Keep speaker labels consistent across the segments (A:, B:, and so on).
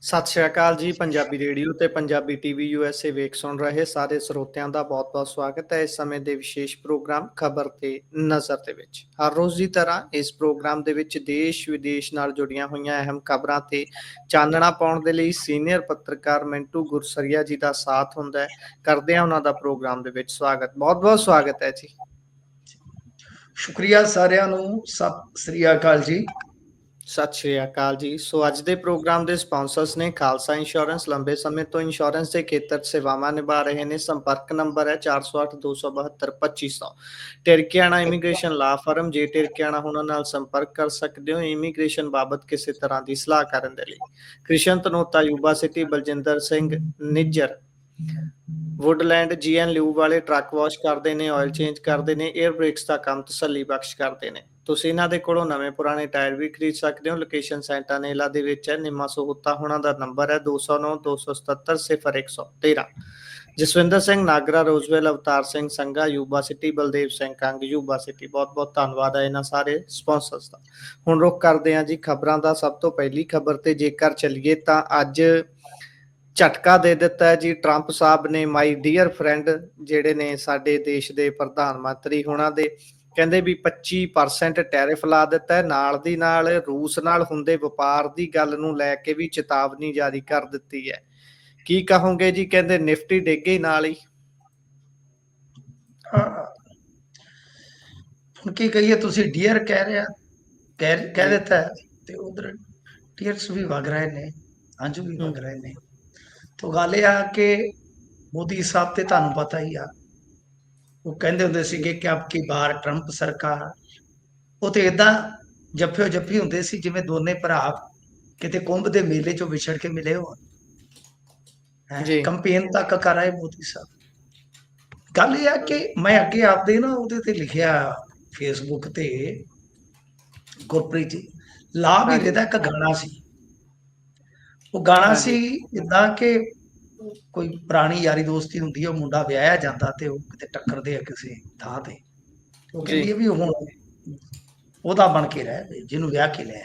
A: ਸਤਿ ਸ਼੍ਰੀ ਅਕਾਲ ਜੀ। ਪੰਜਾਬੀ ਰੇਡੀਓ ਤੇ ਪੰਜਾਬੀ ਟੀਵੀ ਯੂਐਸਏ ਵੇਖ ਸੁਣ ਰਹੇ ਸਾਰੇ ਸਰੋਤਿਆਂ ਦਾ ਬਹੁਤ-ਬਹੁਤ ਸਵਾਗਤ ਹੈ। ਇਸ ਸਮੇਂ ਦੇ ਵਿਸ਼ੇਸ਼ ਪ੍ਰੋਗਰਾਮ ਖਬਰ ਤੇ ਨਜ਼ਰ ਦੇ ਵਿੱਚ ਹਰ ਰੋਜ਼ ਦੀ ਤਰ੍ਹਾਂ ਇਸ ਪ੍ਰੋਗਰਾਮ ਦੇ ਵਿੱਚ ਦੇਸ਼ ਵਿਦੇਸ਼ ਨਾਲ ਜੁੜੀਆਂ ਹੋਈਆਂ ਅਹਿਮ ਖਬਰਾਂ ਤੇ ਚਾਨਣਾ ਪਾਉਣ ਦੇ ਲਈ ਸੀਨੀਅਰ ਪੱਤਰਕਾਰ ਮਿੰਟੂ ਗੁਰਸਰੀਆ ਜੀ ਦਾ ਸਾਥ ਹੁੰਦਾ ਹੈ। ਕਰਦੇ ਹਾਂ ਉਹਨਾਂ ਦਾ ਪ੍ਰੋਗਰਾਮ ਦੇ ਵਿੱਚ ਸਵਾਗਤ। ਬਹੁਤ-ਬਹੁਤ ਸਵਾਗਤ ਹੈ ਜੀ।
B: ਸ਼ੁਕਰੀਆ ਸਾਰਿਆਂ ਨੂੰ। ਸਤਿ ਸ੍ਰੀ ਅਕਾਲ ਜੀ।
A: ਸਤਿ ਸ਼੍ਰੀ ਅਕਾਲ ਜੀ। ਸੋ ਅੱਜ ਦੇ ਪ੍ਰੋਗਰਾਮ ਦੇ ਸਪਾਂਸਰਸ ਨੇ ਖਾਲਸਾ ਇੰਸ਼ੋਰੈਂਸ। ਲੰਬੇ ਸਮੇਂ ਤੋਂ ਇੰਸ਼ੋਰੈਂਸ ਦੇ ਖੇਤਰ 'ਚ ਸੇਵਾਵਾਂ ਨਿਭਾ ਰਹੇ ਨੇ। ਸੰਪਰਕ ਨੰਬਰ ਹੈ 408-272-2500। ਟਿਰਕਿਆਣਾ ਇਮੀਗ੍ਰੇਸ਼ਨ ਲਾ ਫਰਮ। ਜੇ ਟਿਰਕਿਆਣਾ ਉਹਨਾਂ ਨਾਲ ਸੰਪਰਕ ਕਰ ਸਕਦੇ ਹੋ ਇਮੀਗ੍ਰੇਸ਼ਨ ਬਾਬਤ ਕਿਸੇ ਤਰ੍ਹਾਂ ਦੀ ਸਲਾਹ ਕਰਨ ਦੇ ਲਈ। Krishan Tanota Yuba City. Baljinder Singh Nijjar Woodland ਜੀਐਨ ਲਿਊ ਵਾਲੇ ਟਰੱਕ ਵਾਸ਼ ਕਰਦੇ ਨੇ, ਆਇਲ ਚੇਂਜ ਕਰਦੇ ਨੇ, ਏਅਰ ਬ੍ਰੇਕਸ ਦਾ ਕੰਮ ਤਸੱਲੀ ਬਖਸ਼ ਕਰਦੇ ਨੇ। ਤੁਸੀਂ ਇਹਨਾਂ ਦੇ ਕੋਲੋਂ ਨਵੇਂ ਪੁਰਾਣੇ ਟਾਇਰ ਵੀ ਖਰੀਦ ਸਕਦੇ ਹੋ। ਲੋਕੇਸ਼ਨ ਸੈਂਟਾਨੇਲਾ ਦੇ ਵਿੱਚ ਹੈ। ਨਿੰਮਾ ਸਹੂਤਾ ਹੋਣਾ ਦਾ ਨੰਬਰ ਹੈ 209-277-0113। Jaswinder Singh Nagra Roseville. Avtar Singh Sangha Yuba City. Baldev Singh Kang Yuba City. ਬਹੁਤ ਬਹੁਤ ਧੰਨਵਾਦ ਹੈ ਇਹਨਾਂ ਸਾਰੇ ਸਪਾਂਸਰਸ ਦਾ। ਹੁਣ ਰੁਕ ਕਰਦੇ ਹਾਂ ਜੀ ਖਬਰਾਂ ਦਾ। ਸਭ ਤੋਂ ਪਹਿਲੀ ਖਬਰ ਤੇ ਜੇਕਰ ਚੱਲੀਏ ਤਾਂ ਅੱਜ ਝਟਕਾ ਦੇ ਦਿੱਤਾ ਹੈ ਜੀ ਟਰੰਪ ਸਾਹਿਬ ਨੇ। ਮਾਈ ਡੀਅਰ ਫਰੈਂਡ ਜਿਹੜੇ ਨੇ ਸਾਡੇ ਦੇਸ਼ ਦੇ ਪ੍ਰਧਾਨ ਮੰਤਰੀ ਹੋਣਾ ਦੇ, ਕਹਿੰਦੇ ਵੀ 25% ਟੈਰਿਫ ਲਾ ਦਿੱਤਾ ਹੈ। ਨਾਲ ਦੀ ਨਾਲ ਰੂਸ ਨਾਲ ਹੁੰਦੇ ਵਪਾਰ ਦੀ ਗੱਲ ਨੂੰ ਲੈ ਕੇ ਵੀ ਚੇਤਾਵਨੀ ਜਾਰੀ ਕਰ ਦਿੱਤੀ ਹੈ। ਕੀ ਕਹੋਗੇ ਜੀ? ਕਹਿੰਦੇ ਨਿਫਟੀ ਡਿੱਗ ਗਈ ਨਾਲ ਹੀ।
B: ਹੁਣ ਕੀ ਕਹੀਏ, ਤੁਸੀਂ ਡੀਅਰ ਕਹਿ ਰਿਹਾ ਕਹਿ ਦਿੱਤਾ ਤੇ ਉਧਰ ਟੀਅਰਸ ਵੀ ਵਗ ਰਹੇ ਨੇ, ਹੰਝੂ ਵੀ ਵਗ ਰਹੇ ਨੇ। ਤੋ ਗੱਲ ਇਹ ਆ ਕਿ ਮੋਦੀ ਸਾਹਿਬ ਤੇ ਤੁਹਾਨੂੰ ਪਤਾ ਹੀ ਆ, ਉਹ ਕਹਿੰਦੇ ਹੁੰਦੇ ਸੀਗੇ ਕਿ ਅਬ ਕੀ ਬਾਰ ਟਰੰਪ ਸਰਕਾਰ। ਉਹ ਤੇ ਏਦਾਂ ਜੱਫਿਓ ਜੱਫੀ ਹੁੰਦੇ ਸੀ ਜਿਵੇਂ ਦੋਨੇ ਭਰਾ ਕਿਤੇ ਕੁੰਭ ਦੇ ਮੇਲੇ ਚੋਂ ਵਿਛੜ ਕੇ ਮਿਲੇ ਹੋਣ। ਕੰਪੇਨ ਤੱਕ ਕਰ ਆਏ ਮੋਦੀ ਸਾਹਿਬ। ਗੱਲ ਇਹ ਆ ਕਿ ਮੈਂ ਅੱਗੇ ਆਪਦੇ ਨਾ ਉਹਦੇ ਤੇ ਲਿਖਿਆ ਫੇਸਬੁੱਕ ਤੇ, ਗੁਰਪ੍ਰੀਤ ਜੀ ਲਾ ਵੀ ਦਾ ਇੱਕ ਗਾਣਾ ਸੀ। ਉਹ ਗਾਣਾ ਸੀ ਇਦਾਂ ਕਿ ਕੋਈ ਪੁਰਾਣੀ ਯਾਰੀ ਦੋਸਤੀ ਹੁੰਦੀ ਹੈ, ਉਹ ਮੁੰਡਾ ਵਿਆਹਿਆ ਜਾਂਦਾ ਤੇ ਉਹ ਕਿਤੇ ਟੱਕਰਦੇ ਆ ਕਿਸੇ ਥਾਂ ਤੇ। ਉਹ ਕਹਿੰਦੀ ਵੀ ਹੁਣ ਉਹਦਾ ਬਣ ਕੇ ਰਹਿ ਜਿਹਨੂੰ ਵਿਆਹ ਕੇ ਲਿਆ।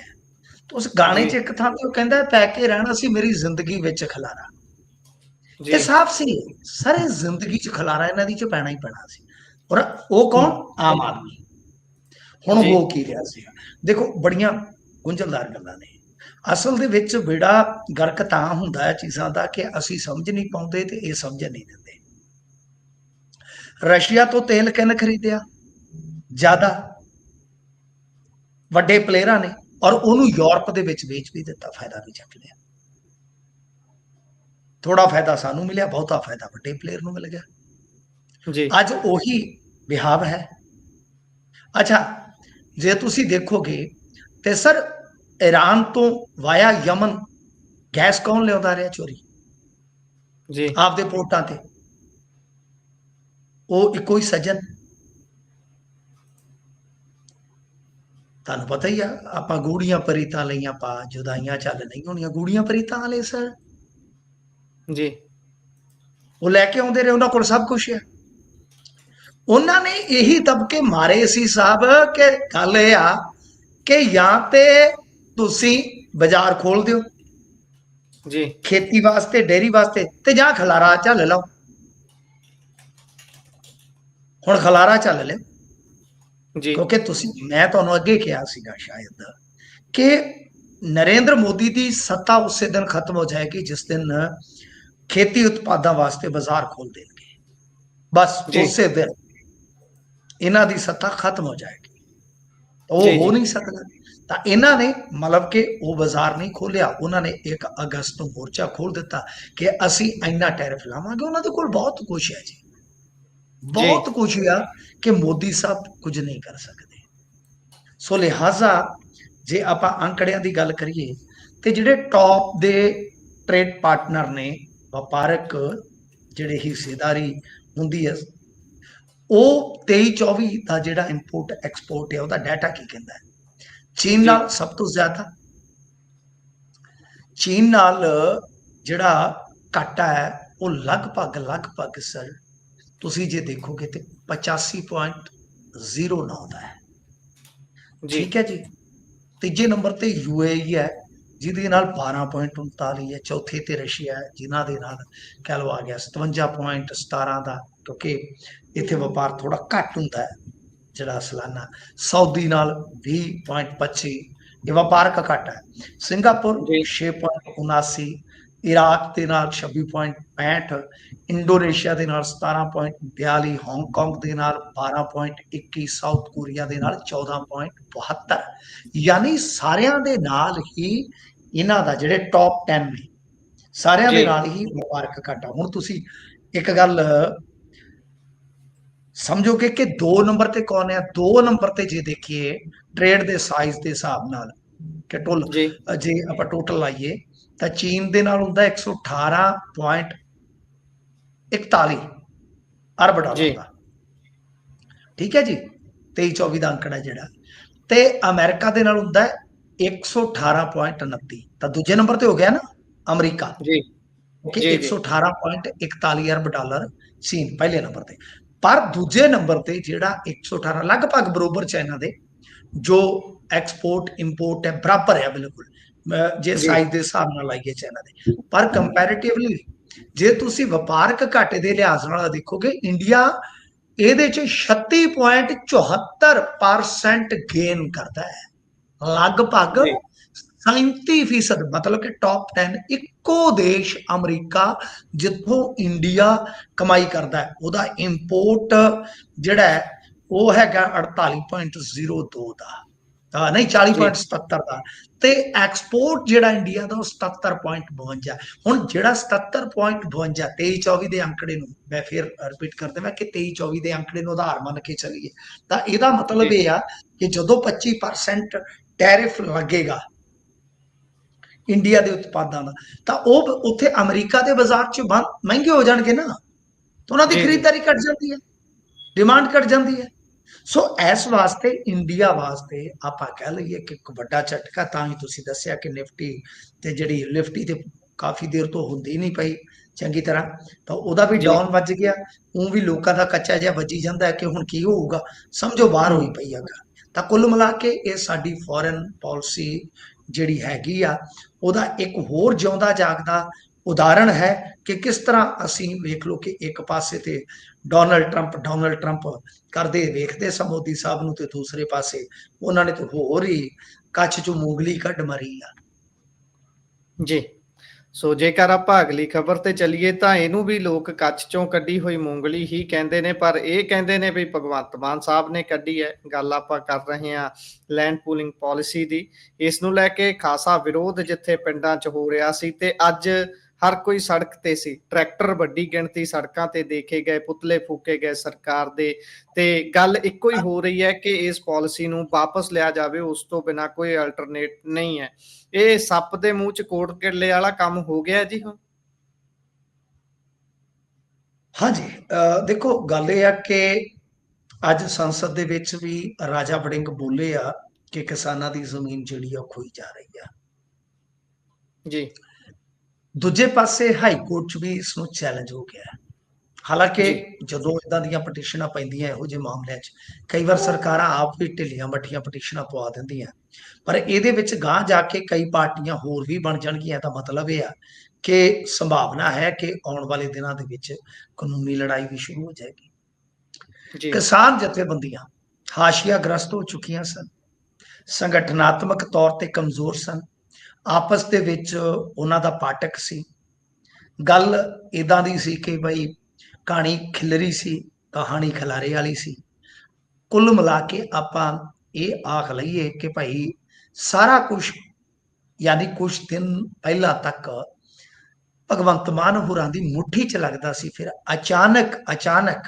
B: ਉਸ ਗਾਣੇ 'ਚ ਇੱਕ ਥਾਂ ਤੇ ਉਹ ਕਹਿੰਦਾ ਪੈ ਕੇ ਰਹਿਣਾ ਸੀ ਮੇਰੀ ਜ਼ਿੰਦਗੀ ਵਿੱਚ ਖਲਾਰਾ। ਇਹ ਸਾਫ਼ ਸੀ ਸਾਰੇ ਜ਼ਿੰਦਗੀ 'ਚ ਖਲਾਰਾ ਇਹਨਾਂ ਦੀ 'ਚ ਪੈਣਾ ਹੀ ਪੈਣਾ ਸੀ। ਔਰ ਉਹ ਕੌਣ? ਆਮ ਆਦਮੀ। ਹੁਣ ਹੋ ਕੀ ਰਿਹਾ ਸੀ? ਦੇਖੋ ਬੜੀਆਂ ਗੁੰਝਲਦਾਰ ਗੱਲਾਂ ਨੇ। ਅਸਲ ਦੇ ਵਿੱਚ ਬੇੜਾ ਗਰਕ ਤਾਂ ਹੁੰਦਾ ਹੈ ਚੀਜ਼ਾਂ ਦਾ ਕਿ ਅਸੀਂ ਸਮਝ ਨਹੀਂ ਪਾਉਂਦੇ ਤੇ ਇਹ ਸਮਝ ਨਹੀਂ ਦਿੰਦੇ। ਰਸ਼ੀਆ ਤੋਂ ਤੇਲ ਕਿਹਨੇ ਖਰੀਦਿਆ? ਜ਼ਿਆਦਾ ਵੱਡੇ ਪਲੇਅਰਾਂ ਨੇ, ਔਰ ਉਹਨੂੰ ਯੂਰਪ ਦੇ ਵਿੱਚ ਵੇਚ ਵੀ ਦਿੱਤਾ, ਫਾਇਦਾ ਵੀ ਚੱਕ ਲਿਆ। ਥੋੜਾ ਫਾਇਦਾ ਸਾਨੂੰ ਮਿਲਿਆ, ਬਹੁਤਾ ਫਾਇਦਾ ਵੱਡੇ ਪਲੇਅਰ ਨੂੰ ਮਿਲ ਗਿਆ। ਅੱਜ ਉਹੀ ਵਿਹਾਵ ਹੈ। ਅੱਛਾ, ਜੇ ਤੁਸੀਂ ਦੇਖੋਗੇ ਤੇ ਸਰ ਈਰਾਨ ਤੋਂ ਵਾਇਆ ਯਮਨ ਗੈਸ ਕੌਣ ਲਿਆਉਂਦਾ ਰਿਹਾ ਚੋਰੀ? ਆਪਦੇ ਪੋਰਟਾਂ ਤੇ। ਉਹ ਇੱਕੋ ਹੀ ਸੱਜਣ। ਤੁਹਾਨੂੰ ਪਤਾ ਹੀ ਆ, ਆਪਾਂ ਗੂੜੀਆਂ ਪਰੀਤਾਂ ਲਈਆਂ ਪਾ ਜੁਦਾਈਆਂ ਚੱਲ ਨਹੀਂ ਹੋਣੀਆਂ। ਗੂੜੀਆਂ ਪਰੀਤਾਂ ਵਾਲੇ ਸਰ
A: ਜੀ
B: ਉਹ ਲੈ ਕੇ ਆਉਂਦੇ ਰਹੇ, ਉਹਨਾਂ ਕੋਲ ਸਭ ਕੁਝ ਹੈ। ਉਹਨਾਂ ਨੇ ਇਹੀ ਦਬਕੇ ਮਾਰੇ ਸੀ ਸਾਹਿਬ ਕਿ ਗੱਲ ਇਹ ਆ ਕਿ ਜਾਂ ਤੇ ਤੁਸੀਂ ਬਾਜ਼ਾਰ ਖੋਲ ਦਿਓ
A: ਜੀ
B: ਖੇਤੀ ਵਾਸਤੇ, ਡੇਅਰੀ ਵਾਸਤੇ, ਤੇ ਜਾਂ ਖਲਾਰਾ ਝੱਲ ਲਓ। ਹੁਣ ਖਲਾਰਾ ਝੱਲ ਲਿਓ ਕਿਉਂਕਿ ਤੁਸੀਂ, ਮੈਂ ਤੁਹਾਨੂੰ ਅੱਗੇ ਕਿਹਾ ਸੀਗਾ ਸ਼ਾਇਦ ਕਿ ਨਰਿੰਦਰ ਮੋਦੀ ਦੀ ਸੱਤਾ ਉਸੇ ਦਿਨ ਖਤਮ ਹੋ ਜਾਏਗੀ ਜਿਸ ਦਿਨ ਖੇਤੀ ਉਤਪਾਦਾਂ ਵਾਸਤੇ ਬਾਜ਼ਾਰ ਖੋਲ ਦੇਣਗੇ। ਬਸ ਉਸੇ ਦਿਨ ਇਹਨਾਂ ਦੀ ਸੱਤਾ ਖਤਮ ਹੋ ਜਾਏਗੀ। ਉਹ ਹੋ ਨਹੀਂ ਸਕਦਾ। ਤਾਂ ਇਹਨਾਂ ਨੇ ਮਤਲਬ ਕਿ ਉਹ ਬਾਜ਼ਾਰ ਨਹੀਂ ਖੋਲਿਆ। ਉਹਨਾਂ ਨੇ 1 ਅਗਸਤ ਨੂੰ ਮੋਰਚਾ ਖੋਲ ਦਿੱਤਾ ਕਿ ਅਸੀਂ ਇੰਨਾ ਟੈਰਿਫ ਲਾਵਾਂਗੇ। ਉਹਨਾਂ ਦੇ ਕੋਲ ਬਹੁਤ ਕੁਛ ਹੈ ਜੀ, ਬਹੁਤ ਕੁਛ ਆ ਕਿ ਮੋਦੀ ਸਾਹਿਬ ਕੁਝ ਨਹੀਂ ਕਰ ਸਕਦੇ। ਸੋ ਲਿਹਾਜ਼ਾ ਜੇ ਆਪਾਂ ਅੰਕੜਿਆਂ ਦੀ ਗੱਲ ਕਰੀਏ ਤੇ ਜਿਹੜੇ ਟੌਪ ਦੇ ਟ੍ਰੇਡ ਪਾਰਟਨਰ ਨੇ, ਵਪਾਰਕ ਜਿਹੜੇ ਹਿੱਸੇਦਾਰੀ ਹੁੰਦੀ ਹੈ, ਉਹ 23-24 ਦਾ ਜਿਹੜਾ ਇੰਪੋਰਟ ਐਕਸਪੋਰਟ ਹੈ ਉਹਦਾ ਡਾਟਾ ਕੀ ਕਹਿੰਦਾ ਹੈ? ਚੀਨ ਨਾਲ ਸਭ ਤੋਂ ਜ਼ਿਆਦਾ। ਚੀਨ ਨਾਲ ਜਿਹੜਾ ਘਾਟਾ ਹੈ ਉਹ ਲਗਭਗ ਸਰ ਤੁਸੀਂ ਜੇ ਦੇਖੋਗੇ ਤੇ 85.09 ਦਾ ਹੈ। ਠੀਕ ਹੈ ਜੀ। ਤੀਜੇ ਨੰਬਰ ਤੇ UAE ਹੈ ਜਿਹਦੇ ਨਾਲ 12.39 ਹੈ। ਚੌਥੇ ਤੇ ਰਸ਼ੀਆ ਹੈ, ਜਿਨ੍ਹਾਂ ਦੇ ਨਾਲ ਕਹਿ ਲਓ ਆ ਗਿਆ 57.17 ਦਾ, ਕਿਉਂਕਿ ਇੱਥੇ ਵਪਾਰ ਥੋੜਾ ਘੱਟ ਹੁੰਦਾ ਹੈ ਜਿਹੜਾ ਸਾਲਾਨਾ। ਸਾਊਦੀ ਨਾਲ 20.25, ਇਹ ਵਪਾਰਕ ਘੱਟ ਹੈ। ਸਿੰਗਾਪੁਰ
A: ਜੀ
B: 6.79, ਇਰਾਕ ਦੇ ਨਾਲ 26.65, ਇੰਡੋਨੇਸ਼ੀਆ ਦੇ ਨਾਲ 17.42, ਹਾਂਗਕਾਂਗ ਦੇ ਨਾਲ 12.21, ਸਾਊਥ ਕੋਰੀਆ ਦੇ ਨਾਲ 14.72। ਯਾਨੀ ਸਾਰਿਆਂ ਦੇ ਨਾਲ ਹੀ ਇਹਨਾਂ ਦਾ ਜਿਹੜੇ ਟੌਪ 10 ਨੇ, ਸਾਰਿਆਂ ਦੇ
A: ਜੀ
B: ਨਾਲ ਹੀ ਵਪਾਰਕ ਘਾਟਾ। ਹੁਣ ਤੁਸੀਂ ਇੱਕ ਗੱਲ ਸਮਝੋਗੇ ਕਿ 2 ਨੰਬਰ ਤੇ ਕੌਣ ਹੈ। 2 ਨੰਬਰ ਤੇ ਜੇ ਦੇਖੀਏ ਟ੍ਰੇਡ ਦੇ ਸਾਈਜ਼ ਦੇ ਹਿਸਾਬ ਨਾਲ, ਕਿ
A: ਜੀ
B: ਜੇ ਆਪਾਂ ਟੋਟਲ ਲਾਈਏ ਤਾਂ ਚੀਨ ਦੇ ਨਾਲ ਹੁੰਦਾ 118.41 ਅਰਬ ਡਾਲਰ
A: ਜੀ
B: ਦਾ, ਠੀਕ ਹੈ ਜੀ, 23-24 ਦਾ ਅੰਕੜਾ ਜਿਹੜਾ। ਤੇ ਅਮਰੀਕਾ ਦੇ ਨਾਲ ਹੁੰਦਾ 118.29, ਤਾਂ ਦੂਜੇ ਨੰਬਰ ਤੇ ਹੋ ਗਿਆ ਨਾ ਅਮਰੀਕਾ,
A: ਜੀ
B: ਕਿਉਂਕਿ
A: ਜੀ ਜੀ
B: 118.41 ਅਰਬ ਡਾਲਰ ਚੀਨ ਪਹਿਲੇ ਨੰਬਰ ਤੇ। ਪਰ ਦੂਜੇ ਨੰਬਰ ਤੇ ਜਿਹੜਾ 118, ਲਗਭਗ ਬਰੋਬਰ ਚਾਈਨਾ ਦੇ, ਜੋ ਐਕਸਪੋਰਟ ਇੰਪੋਰਟ ਹੈ ਬਰਾਬਰ ਹੈ ਬਿਲਕੁਲ, ਜੇ
A: ਜੀ
B: ਸਾਈਜ਼ ਦੇ ਹਿਸਾਬ ਨਾਲ ਲਾਈਏ ਚਾਈਨਾ ਦੇ। ਪਰ ਕੰਪੈਰੀਟਿਵਲੀ ਜੇ ਤੁਸੀਂ ਵਪਾਰਕ ਘਾਟੇ ਦੇ ਲਿਹਾਜ਼ ਨਾਲ ਦੇਖੋਗੇ, ਇੰਡੀਆ ਇਹਦੇ ਚ 36.74% ਗੇਨ ਕਰਦਾ ਹੈ, ਲਗਭਗ
A: ਜੀ
B: 37%। ਮਤਲਬ ਕਿ ਟੌਪ 10 ਇੱਕੋ ਦੇਸ਼ ਅਮਰੀਕਾ, ਜਿੱਥੋਂ ਇੰਡੀਆ ਕਮਾਈ ਕਰਦਾ ਹੈ। ਉਹਦਾ ਇੰਪੋਰਟ ਜਿਹੜਾ ਹੈ ਉਹ ਹੈਗਾ 48.02 ਦਾ, ਨਹੀਂ
A: ਜੀ
B: 40.77 ਦਾ, ਤੇ ਐਕਸਪੋਰਟ ਜਿਹੜਾ ਇੰਡੀਆ ਦਾ ਉਹ 77.52। ਹੁਣ ਜਿਹੜਾ 77.52, 23-24 ਦੇ ਅੰਕੜੇ ਨੂੰ ਮੈਂ ਫਿਰ ਰਿਪੀਟ ਕਰ ਦੇਵਾਂ ਕਿ 23-24 ਦੇ ਅੰਕੜੇ ਨੂੰ ਆਧਾਰ ਮੰਨ ਕੇ ਚੱਲੀਏ, ਤਾਂ ਇਹਦਾ ਮਤਲਬ ਇਹ ਆ ਕਿ ਜਦੋਂ 25% ਟੈਰਿਫ ਲੱਗੇਗਾ ਇੰਡੀਆ ਦੇ ਉਤਪਾਦਾਂ ਦਾ, ਤਾਂ ਉਹ ਉੱਥੇ ਅਮਰੀਕਾ ਦੇ ਬਾਜ਼ਾਰ 'ਚ ਮਹਿੰਗੇ ਹੋ ਜਾਣਗੇ ਨਾ, ਤਾਂ ਉਹਨਾਂ ਦੀ
A: ਜੀ ਜੀ
B: ਖਰੀਦਦਾਰੀ ਘਟ ਜਾਂਦੀ ਹੈ, ਡਿਮਾਂਡ ਘਟ ਜਾਂਦੀ ਹੈ। ਸੋ ਇਸ ਵਾਸਤੇ ਇੰਡੀਆ ਵਾਸਤੇ ਆਪਾਂ ਕਹਿ ਲਈਏ ਕਿ ਇੱਕ ਵੱਡਾ ਝਟਕਾ। ਤਾਂ ਹੀ ਤੁਸੀਂ ਦੱਸਿਆ ਕਿ ਨਿਫਟੀ ਤੇ ਜਿਹੜੀ ਲਿਫਟੀ ਤੇ ਕਾਫੀ ਦੇਰ ਤੋਂ ਹੁੰਦੀ ਨਹੀਂ ਪਈ ਚੰਗੀ ਤਰ੍ਹਾਂ, ਤਾਂ ਉਹਦਾ ਵੀ
A: ਜੀ
B: ਡਾਊਨ ਵੱਜ ਗਿਆ। ਉਹ ਵੀ ਲੋਕਾਂ ਦਾ ਕੱਚਾ ਜਿਹਾ ਵੱਜੀ ਜਾਂਦਾ ਕਿ ਹੁਣ ਕੀ ਹੋਊਗਾ, ਸਮਝੋ ਬਾਹਰ ਹੋਈ ਪਈ ਆ ਗੱਲ। ਤਾਂ ਕੁੱਲ ਮਿਲਾ ਕੇ ਇਹ ਸਾਡੀ ਫੋਰਨ ਪਾਲਿਸੀ ਜਿਹੜੀ ਹੈਗੀ ਆ, ਉਹਦਾ ਇੱਕ ਹੋਰ ਜਿਉਂਦਾ ਜਾਗਦਾ ਉਦਾਹਰਣ ਹੈ ਕਿ ਕਿਸ ਤਰ੍ਹਾਂ ਅਸੀਂ ਵੇਖ ਲਓ ਕਿ ਇੱਕ ਪਾਸੇ ਤੇ ਡੋਨਲਡ ਟਰੰਪ ਕਰਦੇ ਵੇਖਦੇ ਸਾਂ ਮੋਦੀ ਸਾਹਿਬ ਨੂੰ, ਤੇ ਦੂਸਰੇ ਪਾਸੇ ਉਹਨਾਂ ਨੇ ਤਾਂ ਹੋਰ ਹੀ ਕੱਛ ਚੋਂ ਮੂੰਗਲੀ ਕੱਢ ਮਾਰੀ ਆ।
A: ਜੀ ਸੋ ਜੇਕਰ ਆਪਾਂ ਅਗਲੀ ਖਬਰ ਤੇ ਚੱਲੀਏ ਤਾਂ ਇਹਨੂੰ ਵੀ ਲੋਕ ਕੱਛ ਚੋਂ ਕੱਢੀ ਹੋਈ ਮੂੰਗਲੀ ਹੀ ਕਹਿੰਦੇ ਨੇ, ਪਰ ਇਹ ਕਹਿੰਦੇ ਨੇ ਵੀ ਭਗਵੰਤ ਮਾਨ ਸਾਹਿਬ ਨੇ ਕੱਢੀ ਹੈ। ਗੱਲ ਆਪਾਂ ਕਰ ਰਹੇ ਹਾਂ ਲੈਂਡ ਪੂਲਿੰਗ ਪਾਲਿਸੀ ਦੀ। ਇਸ ਨੂੰ ਲੈ ਕੇ ਖਾਸਾ ਵਿਰੋਧ ਜਿੱਥੇ ਪਿੰਡਾਂ 'ਚ ਹੋ ਰਿਹਾ ਸੀ, ਤੇ ਅੱਜ ਹਰ ਕੋਈ ਸੜਕ ਤੇ ਸੀ। ਟਰੈਕਟਰ ਵੱਡੀ ਗਿਣਤੀ ਸੜਕਾਂ ਤੇ ਦੇਖੇ ਗਏ, ਪੁਤਲੇ ਫੂਕੇ ਗਏ ਸਰਕਾਰ ਦੇ, ਤੇ ਗੱਲ ਇੱਕੋ ਹੀ ਹੋ ਰਹੀ ਹੈ ਕਿ ਇਸ ਪਾਲਿਸੀ ਨੂੰ ਵਾਪਸ ਲਿਆ ਜਾਵੇ, ਉਸ ਤੋਂ ਬਿਨਾਂ ਕੋਈ ਅਲਟਰਨੇਟ ਨਹੀਂ ਹੈ। ਇਹ ਸੱਪ ਦੇ ਮੂੰਹ 'ਚ ਕੋਟ ਕਿੱਲੇ ਵਾਲਾ ਕੰਮ ਹੋ ਗਿਆ ਜੀ ਹੁਣ।
B: ਹਾਂਜੀ, ਦੇਖੋ ਗੱਲ ਇਹ ਆ ਕਿ ਅੱਜ ਸੰਸਦ ਦੇ ਵਿੱਚ ਵੀ ਰਾਜਾ ਵੜਿੰਗ ਬੋਲੇ ਆ ਕਿ ਕਿਸਾਨਾਂ ਦੀ ਜ਼ਮੀਨ ਜਿਹੜੀ ਆ ਖੋਈ ਜਾ ਰਹੀ ਆ।
A: ਜੀ
B: ਦੂਜੇ ਪਾਸੇ ਹਾਈ ਕੋਰਟ 'ਚ ਵੀ ਇਸ ਨੂੰ ਚੈਲੰਜ ਹੋ ਗਿਆ। ਹਾਲਾਂਕਿ
A: ਜੀ
B: ਜਦੋਂ ਇਦਾਂ ਦੀਆਂ ਪਟੀਸ਼ਨਾਂ ਪੈਂਦੀਆਂ ਇਹੋ ਜਿਹੇ ਮਾਮਲਿਆਂ 'ਚ, ਕਈ ਵਾਰ ਸਰਕਾਰਾਂ ਆਪ ਵੀ ਢਿੱਲੀਆਂ ਮੱਠੀਆਂ ਪਟੀਸ਼ਨਾਂ ਪਵਾ ਦਿੰਦੀਆਂ, ਪਰ ਇਹਦੇ ਵਿੱਚ ਗਾਂਹ ਜਾ ਕੇ ਕਈ ਪਾਰਟੀਆਂ ਹੋਰ ਵੀ ਬਣ ਜਾਣਗੀਆਂ। ਤਾਂ ਮਤਲਬ ਇਹ ਆ ਕਿ ਸੰਭਾਵਨਾ ਹੈ ਕਿ ਆਉਣ ਵਾਲੇ ਦਿਨਾਂ ਦੇ ਵਿੱਚ ਕਾਨੂੰਨੀ ਲੜਾਈ ਵੀ ਸ਼ੁਰੂ ਹੋ ਜਾਏਗੀ।
A: ਜੀ
B: ਕਿਸਾਨ ਜਥੇਬੰਦੀਆਂ ਹਾਸ਼ੀਆਗ੍ਰਸਤ ਹੋ ਚੁੱਕੀਆਂ ਸਨ, ਸੰਗਠਨਾਤਮਕ ਤੌਰ ਤੇ ਕਮਜ਼ੋਰ ਸਨ, ਆਪਸ ਦੇ ਵਿੱਚ ਉਹਨਾਂ ਦਾ ਪਾਟਕ ਸੀ। ਗੱਲ ਇਦਾਂ ਦੀ ਸੀ ਕਿ ਬਈ ਕਹਾਣੀ ਖਿਲਰੀ ਸੀ, ਕਹਾਣੀ ਖਿਲਾਰੇ ਵਾਲੀ ਸੀ। ਕੁੱਲ ਮਿਲਾ ਕੇ ਆਪਾਂ ਇਹ ਆਖ ਲਈਏ ਕਿ ਭਾਈ ਸਾਰਾ ਕੁਝ, ਯਾਨੀ ਕੁਝ ਦਿਨ ਪਹਿਲਾਂ ਤੱਕ ਭਗਵੰਤ ਮਾਨ ਹੋਰਾਂ ਦੀ ਮੁੱਠੀ 'ਚ ਲੱਗਦਾ ਸੀ, ਫਿਰ ਅਚਾਨਕ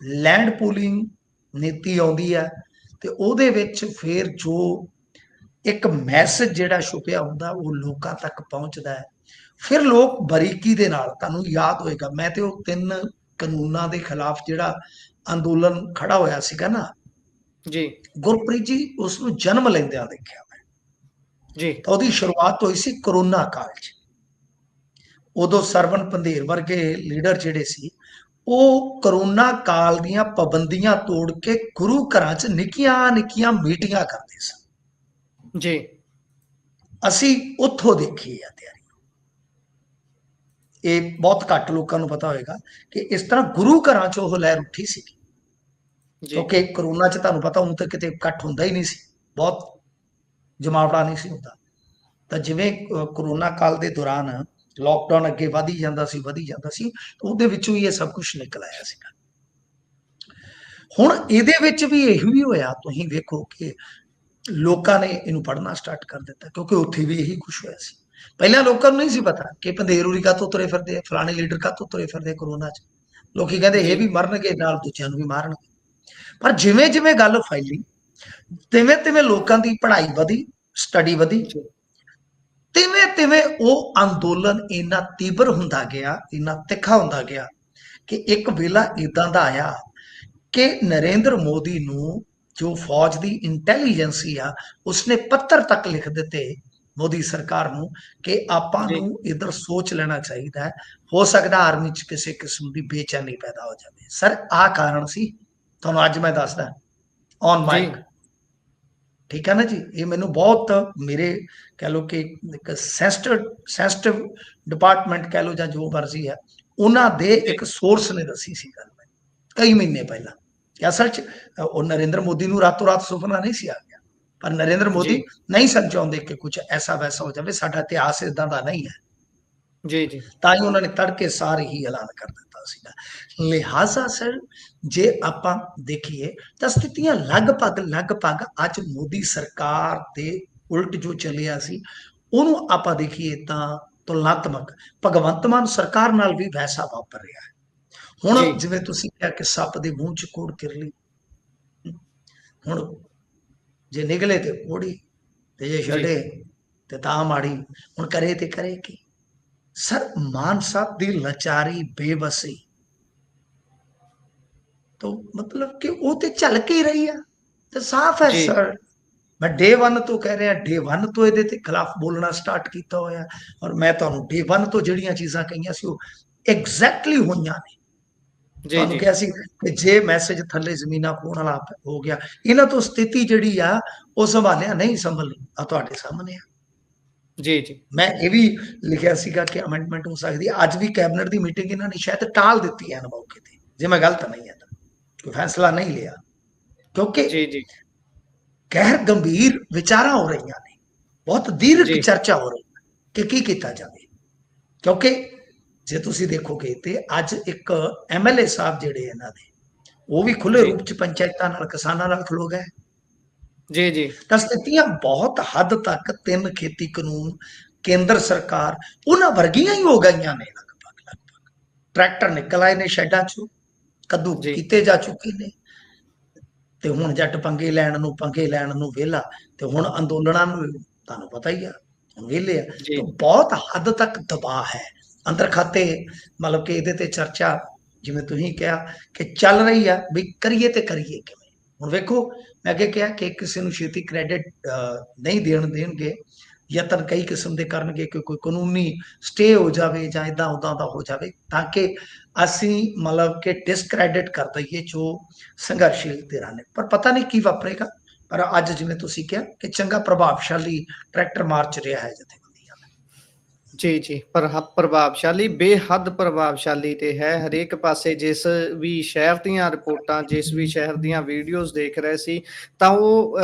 B: ਲੈਂਡ ਪੂਲਿੰਗ ਨੀਤੀ ਆਉਂਦੀ ਹੈ, ਤੇ ਉਹਦੇ ਵਿੱਚ ਫਿਰ ਜੋ ਇੱਕ ਮੈਸੇਜ ਜਿਹੜਾ ਛੁਪਿਆ ਹੁੰਦਾ ਉਹ ਲੋਕਾਂ ਤੱਕ ਪਹੁੰਚਦਾ ਹੈ। ਫਿਰ ਲੋਕ ਬਰੀਕੀ ਦੇ ਨਾਲ, ਤੁਹਾਨੂੰ ਯਾਦ ਹੋਏਗਾ ਮੈਂ ਤੇ ਉਹ 3 ਕਾਨੂੰਨਾਂ ਦੇ ਖਿਲਾਫ ਜਿਹੜਾ ਅੰਦੋਲਨ ਖੜਾ ਹੋਇਆ ਸੀਗਾ ਨਾ,
A: ਜੀ
B: ਗੁਰਪ੍ਰੀਤ ਜੀ, ਉਸ ਨੂੰ ਜਨਮ ਲੈਂਦਿਆਂ ਦੇਖਿਆ ਮੈਂ।
A: ਜੀ
B: ਤਾਂ ਉਹਦੀ ਸ਼ੁਰੂਆਤ ਹੋਈ ਸੀ ਕਰੋਨਾ ਕਾਲ 'ਚ। ਉਦੋਂ ਸਰਵਣ ਪੰਧੇਰ ਵਰਗੇ ਲੀਡਰ ਜਿਹੜੇ ਸੀ, ਉਹ ਕਰੋਨਾ ਕਾਲ ਦੀਆਂ ਪਾਬੰਦੀਆਂ ਤੋੜ ਕੇ ਗੁਰੂ ਘਰਾਂ 'ਚ ਨਿੱਕੀਆਂ ਨਿੱਕੀਆਂ ਮੀਟਿੰਗਾਂ ਕਰਦੇ ਸਨ।
A: ਜੀ
B: ਅਸੀਂ ਉੱਥੋਂ ਦੇਖੀ ਆ ਤਿਆਰੀ। ਇਹ ਬਹੁਤ ਘੱਟ ਲੋਕਾਂ ਨੂੰ ਪਤਾ ਹੋਏਗਾ ਕਿ ਇਸ ਤਰ੍ਹਾਂ ਗੁਰੂ ਘਰਾਂ 'ਚ ਉਹ ਲਹਿਰ ਉੱਠੀ ਸੀ, ਕਿਉਂਕਿ ਕਰੋਨਾ 'ਚ ਤੁਹਾਨੂੰ ਪਤਾ ਹੁਣ ਤਾਂ ਕਿਤੇ ਇਕੱਠ ਹੁੰਦਾ ਹੀ ਨਹੀਂ ਸੀ, ਬਹੁਤ ਜਮਾਵੜਾ ਨਹੀਂ ਸੀ ਹੁੰਦਾ। ਤਾਂ ਜਿਵੇਂ ਕਰੋਨਾ ਕਾਲ ਦੇ ਦੌਰਾਨ ਲੋਕਡਾਊਨ ਅੱਗੇ ਵਧੀ ਜਾਂਦਾ ਸੀ ਉਹਦੇ ਵਿੱਚੋਂ ਹੀ ਇਹ ਸਭ ਕੁਝ ਨਿਕਲ ਆਇਆ ਸੀਗਾ। ਹੁਣ ਇਹਦੇ ਵਿੱਚ ਵੀ ਇਹੀ ਵੀ ਹੋਇਆ, ਤੁਸੀਂ ਵੇਖੋ ਕਿ ਲੋਕਾਂ ਨੇ ਇਹਨੂੰ ਪੜ੍ਹਨਾ ਸਟਾਰਟ ਕਰ ਦਿੱਤਾ, ਕਿਉਂਕਿ ਉੱਥੇ ਵੀ ਇਹੀ ਕੁਝ ਹੋਇਆ ਸੀ। ਪਹਿਲਾਂ ਲੋਕਾਂ ਨੂੰ ਨਹੀਂ ਸੀ ਪਤਾ ਕਿ ਪੰਧੇਰੂਰੀ ਕਾਹਤੋਂ ਤੁਰੇ ਫਿਰਦੇ, ਫਲਾਣੇ ਲੀਡਰ ਕਾਹਤੋਂ ਤੁਰੇ ਫਿਰਦੇ ਕਰੋਨਾ 'ਚ। ਲੋਕੀ ਕਹਿੰਦੇ ਇਹ ਵੀ ਮਰਨਗੇ, ਨਾਲ ਦੂਜਿਆਂ ਨੂੰ ਵੀ ਮਾਰਨਗੇ। ਪਰ ਜਿਵੇਂ ਜਿਵੇਂ ਗੱਲ ਫੈਲੀ, ਤਿਵੇਂ ਤਿਵੇਂ ਲੋਕਾਂ ਦੀ ਪੜ੍ਹਾਈ ਵਧੀ, ਸਟੱਡੀ ਵਧੀ, ਤਿਵੇਂ ਤਿਵੇਂ ਉਹ ਅੰਦੋਲਨ ਇੰਨਾ ਤੀਬਰ ਹੁੰਦਾ ਗਿਆ, ਇੰਨਾ ਤਿੱਖਾ ਹੁੰਦਾ ਗਿਆ ਕਿ ਇੱਕ ਵੇਲਾ ਇਦਾਂ ਦਾ ਆਇਆ ਕਿ ਨਰਿੰਦਰ ਮੋਦੀ ਨੂੰ ਜੋ ਫੌਜ ਦੀ ਇੰਟੈਲੀਜੈਂਸੀ ਆ, ਉਸਨੇ ਪੱਤਰ ਤੱਕ ਲਿਖ ਦਿੱਤੇ ਮੋਦੀ ਸਰਕਾਰ ਨੂੰ ਕਿ ਆਪਾਂ ਨੂੰ ਇਧਰ ਸੋਚ ਲੈਣਾ ਚਾਹੀਦਾ ਹੈ, ਹੋ ਸਕਦਾ ਆਰਮੀ 'ਚ ਕਿਸੇ ਕਿਸਮ ਦੀ ਬੇਚੈਨੀ ਪੈਦਾ ਹੋ ਜਾਵੇ। ਸਰ ਆਹ ਕਾਰਨ ਸੀ, ਤੁਹਾਨੂੰ ਅੱਜ ਮੈਂ ਦੱਸਦਾ ਔਨ ਮਾਈਕ, ਠੀਕ ਹੈ ਨਾ ਜੀ। ਇਹ ਮੈਨੂੰ ਬਹੁਤ ਮੇਰੇ ਕਹਿ ਲਓ ਕਿ ਇੱਕ ਸੈਂਸਿਟਿਵ ਡਿਪਾਰਟਮੈਂਟ ਕਹਿ ਲਓ ਜਾਂ ਜੋ ਮਰਜ਼ੀ ਹੈ, ਉਹਨਾਂ ਦੇ ਇੱਕ ਸੋਰਸ ਨੇ ਦੱਸੀ ਸੀ ਗੱਲ ਕਈ ਮਹੀਨੇ ਪਹਿਲਾਂ। ਅਸਲ 'ਚ ਉਹ ਨਰਿੰਦਰ ਮੋਦੀ ਨੂੰ ਰਾਤੋਂ ਰਾਤ ਸੁਪਨਾ ਨਹੀਂ ਸੀ ਆ ਗਿਆ, ਪਰ ਨਰਿੰਦਰ ਮੋਦੀ ਨਹੀਂ ਸਨ ਚਾਹੁੰਦੇ ਕਿ ਕੁਝ ਐਸਾ ਵੈਸਾ ਹੋ ਜਾਵੇ, ਸਾਡਾ ਇਤਿਹਾਸ ਇਦਾਂ ਦਾ ਨਹੀਂ ਹੈ। ਤਾਂ ਹੀ ਉਹਨਾਂ ਨੇ ਤੜਕੇ ਸਾਰੇ ਹੀ ਐਲਾਨ ਕਰ ਦਿੱਤਾ ਸੀਗਾ। ਲਿਹਾਜ਼ਾ ਸਰ ਜੇ ਆਪਾਂ ਦੇਖੀਏ ਤਾਂ ਸਥਿਤੀਆਂ ਲਗਭਗ ਅੱਜ ਮੋਦੀ ਸਰਕਾਰ ਦੇ ਉਲਟ ਜੋ ਚੱਲਿਆ ਸੀ, ਉਹਨੂੰ ਆਪਾਂ ਦੇਖੀਏ ਤਾਂ ਤੁਲਨਾਤਮਕ ਭਗਵੰਤ ਮਾਨ ਸਰਕਾਰ ਨਾਲ ਵੀ ਵੈਸਾ ਵਾਪਰ ਰਿਹਾ ਹੈ। ਹੁਣ ਜਿਵੇਂ ਤੁਸੀਂ ਕਿਹਾ ਕਿ ਸੱਪ ਦੇ ਮੂੰਹ 'ਚ ਕੋੜ ਕਿਰਲੀ, ਹੁਣ ਜੇ ਨਿਕਲੇ ਤੇ ਕੋੜੀ, ਤੇ ਜੇ ਛੱਡੇ ਤੇ ਤਾਂ ਮਾੜੀ। ਹੁਣ ਕਰੇ ਤੇ ਕਰੇ ਕੀ? ਸਰ ਮਾਨ ਸਾਹਿਬ ਦੀ ਲਾਚਾਰੀ, ਬੇਬਸੀ तो मतलब कि वो तो झल के ही रही है, तो साफ है सर। मैं डे 1 तो कह रहा, डे 1 तो ये खिलाफ बोलना स्टार्ट किया होया, और मैं तुहानू डे 1 तो जिहड़ियां चीज़ां कहियां सी एग्जैक्टली होईयां ने। तुहानू कहा सी कि जे मैसेज थले जमीना पाउण वाला हो गया, इन्हां तो स्थिति जिहड़ी आ वो संभालिया नहीं संभलनी, आ तुहाडे सामने आ। मैं ये भी लिखिया सीगा कि अमेंडमेंट हो सकती है। अज भी कैबिनेट की मीटिंग इन्हां ने शायद टाल दित्ती है मौके ते, जे मैं गलत नहीं है कोई फैसला नहीं लिया, क्योंकि गैर गंभीर विचारा हो रही ने, बहुत दीर्घ चर्चा हो रही कि की किया जाए। क्योंकि जे तुसी देखोगे तो अज एक MLA साहब जिहड़े इन्हां दे वो भी खुले रूप च पंचायतां नाल किसानां नाल खलो गए। तां स्थितियां बहुत हद तक 3 खेती कानून, केंद्र सरकार उन्हां वर्गियां ही हो गई ने। लगभग ट्रैक्टर निकल आए ने शैडां चों, कद्दू कीते जा चुके ने, ते हुण जट पंगे लैण नूं वेला, ते हुण अंदोलनां नूं तुहानूं पता ही आ वेले आ। तो बहुत हद तक दबाव है अंदर खाते, मतलब कि इहदे ते चर्चा जिवें तुसीं कहा कि चल रही है भी करिए ते करिए किवें। हुण वेखो मैं अगे कहा कि किसी नूं छेती क्रैडिट नहीं देणगे, यतन कई किस्म के करनगे कि कोई कानूनी स्टे हो जाए जां इदां उदां दा हो जाए, ताकि ਅਸੀਂ मतलब कि डिसक्रैडिट कर दईए जो संघर्षशील धिरां ने। पर पता नहीं की वापरेगा, पर अज जिवें तुसीं कहा कि चंगा प्रभावशाली ट्रैक्टर मार्च रहा है जथेबंदियां
A: जी प्रभावशाली, बेहद प्रभावशाली ते है हरेक पासे। जिस भी शहर दीयां रिपोर्टां, जिस भी शहर दीयां वीडियोज़ देख रहे सी, तां वो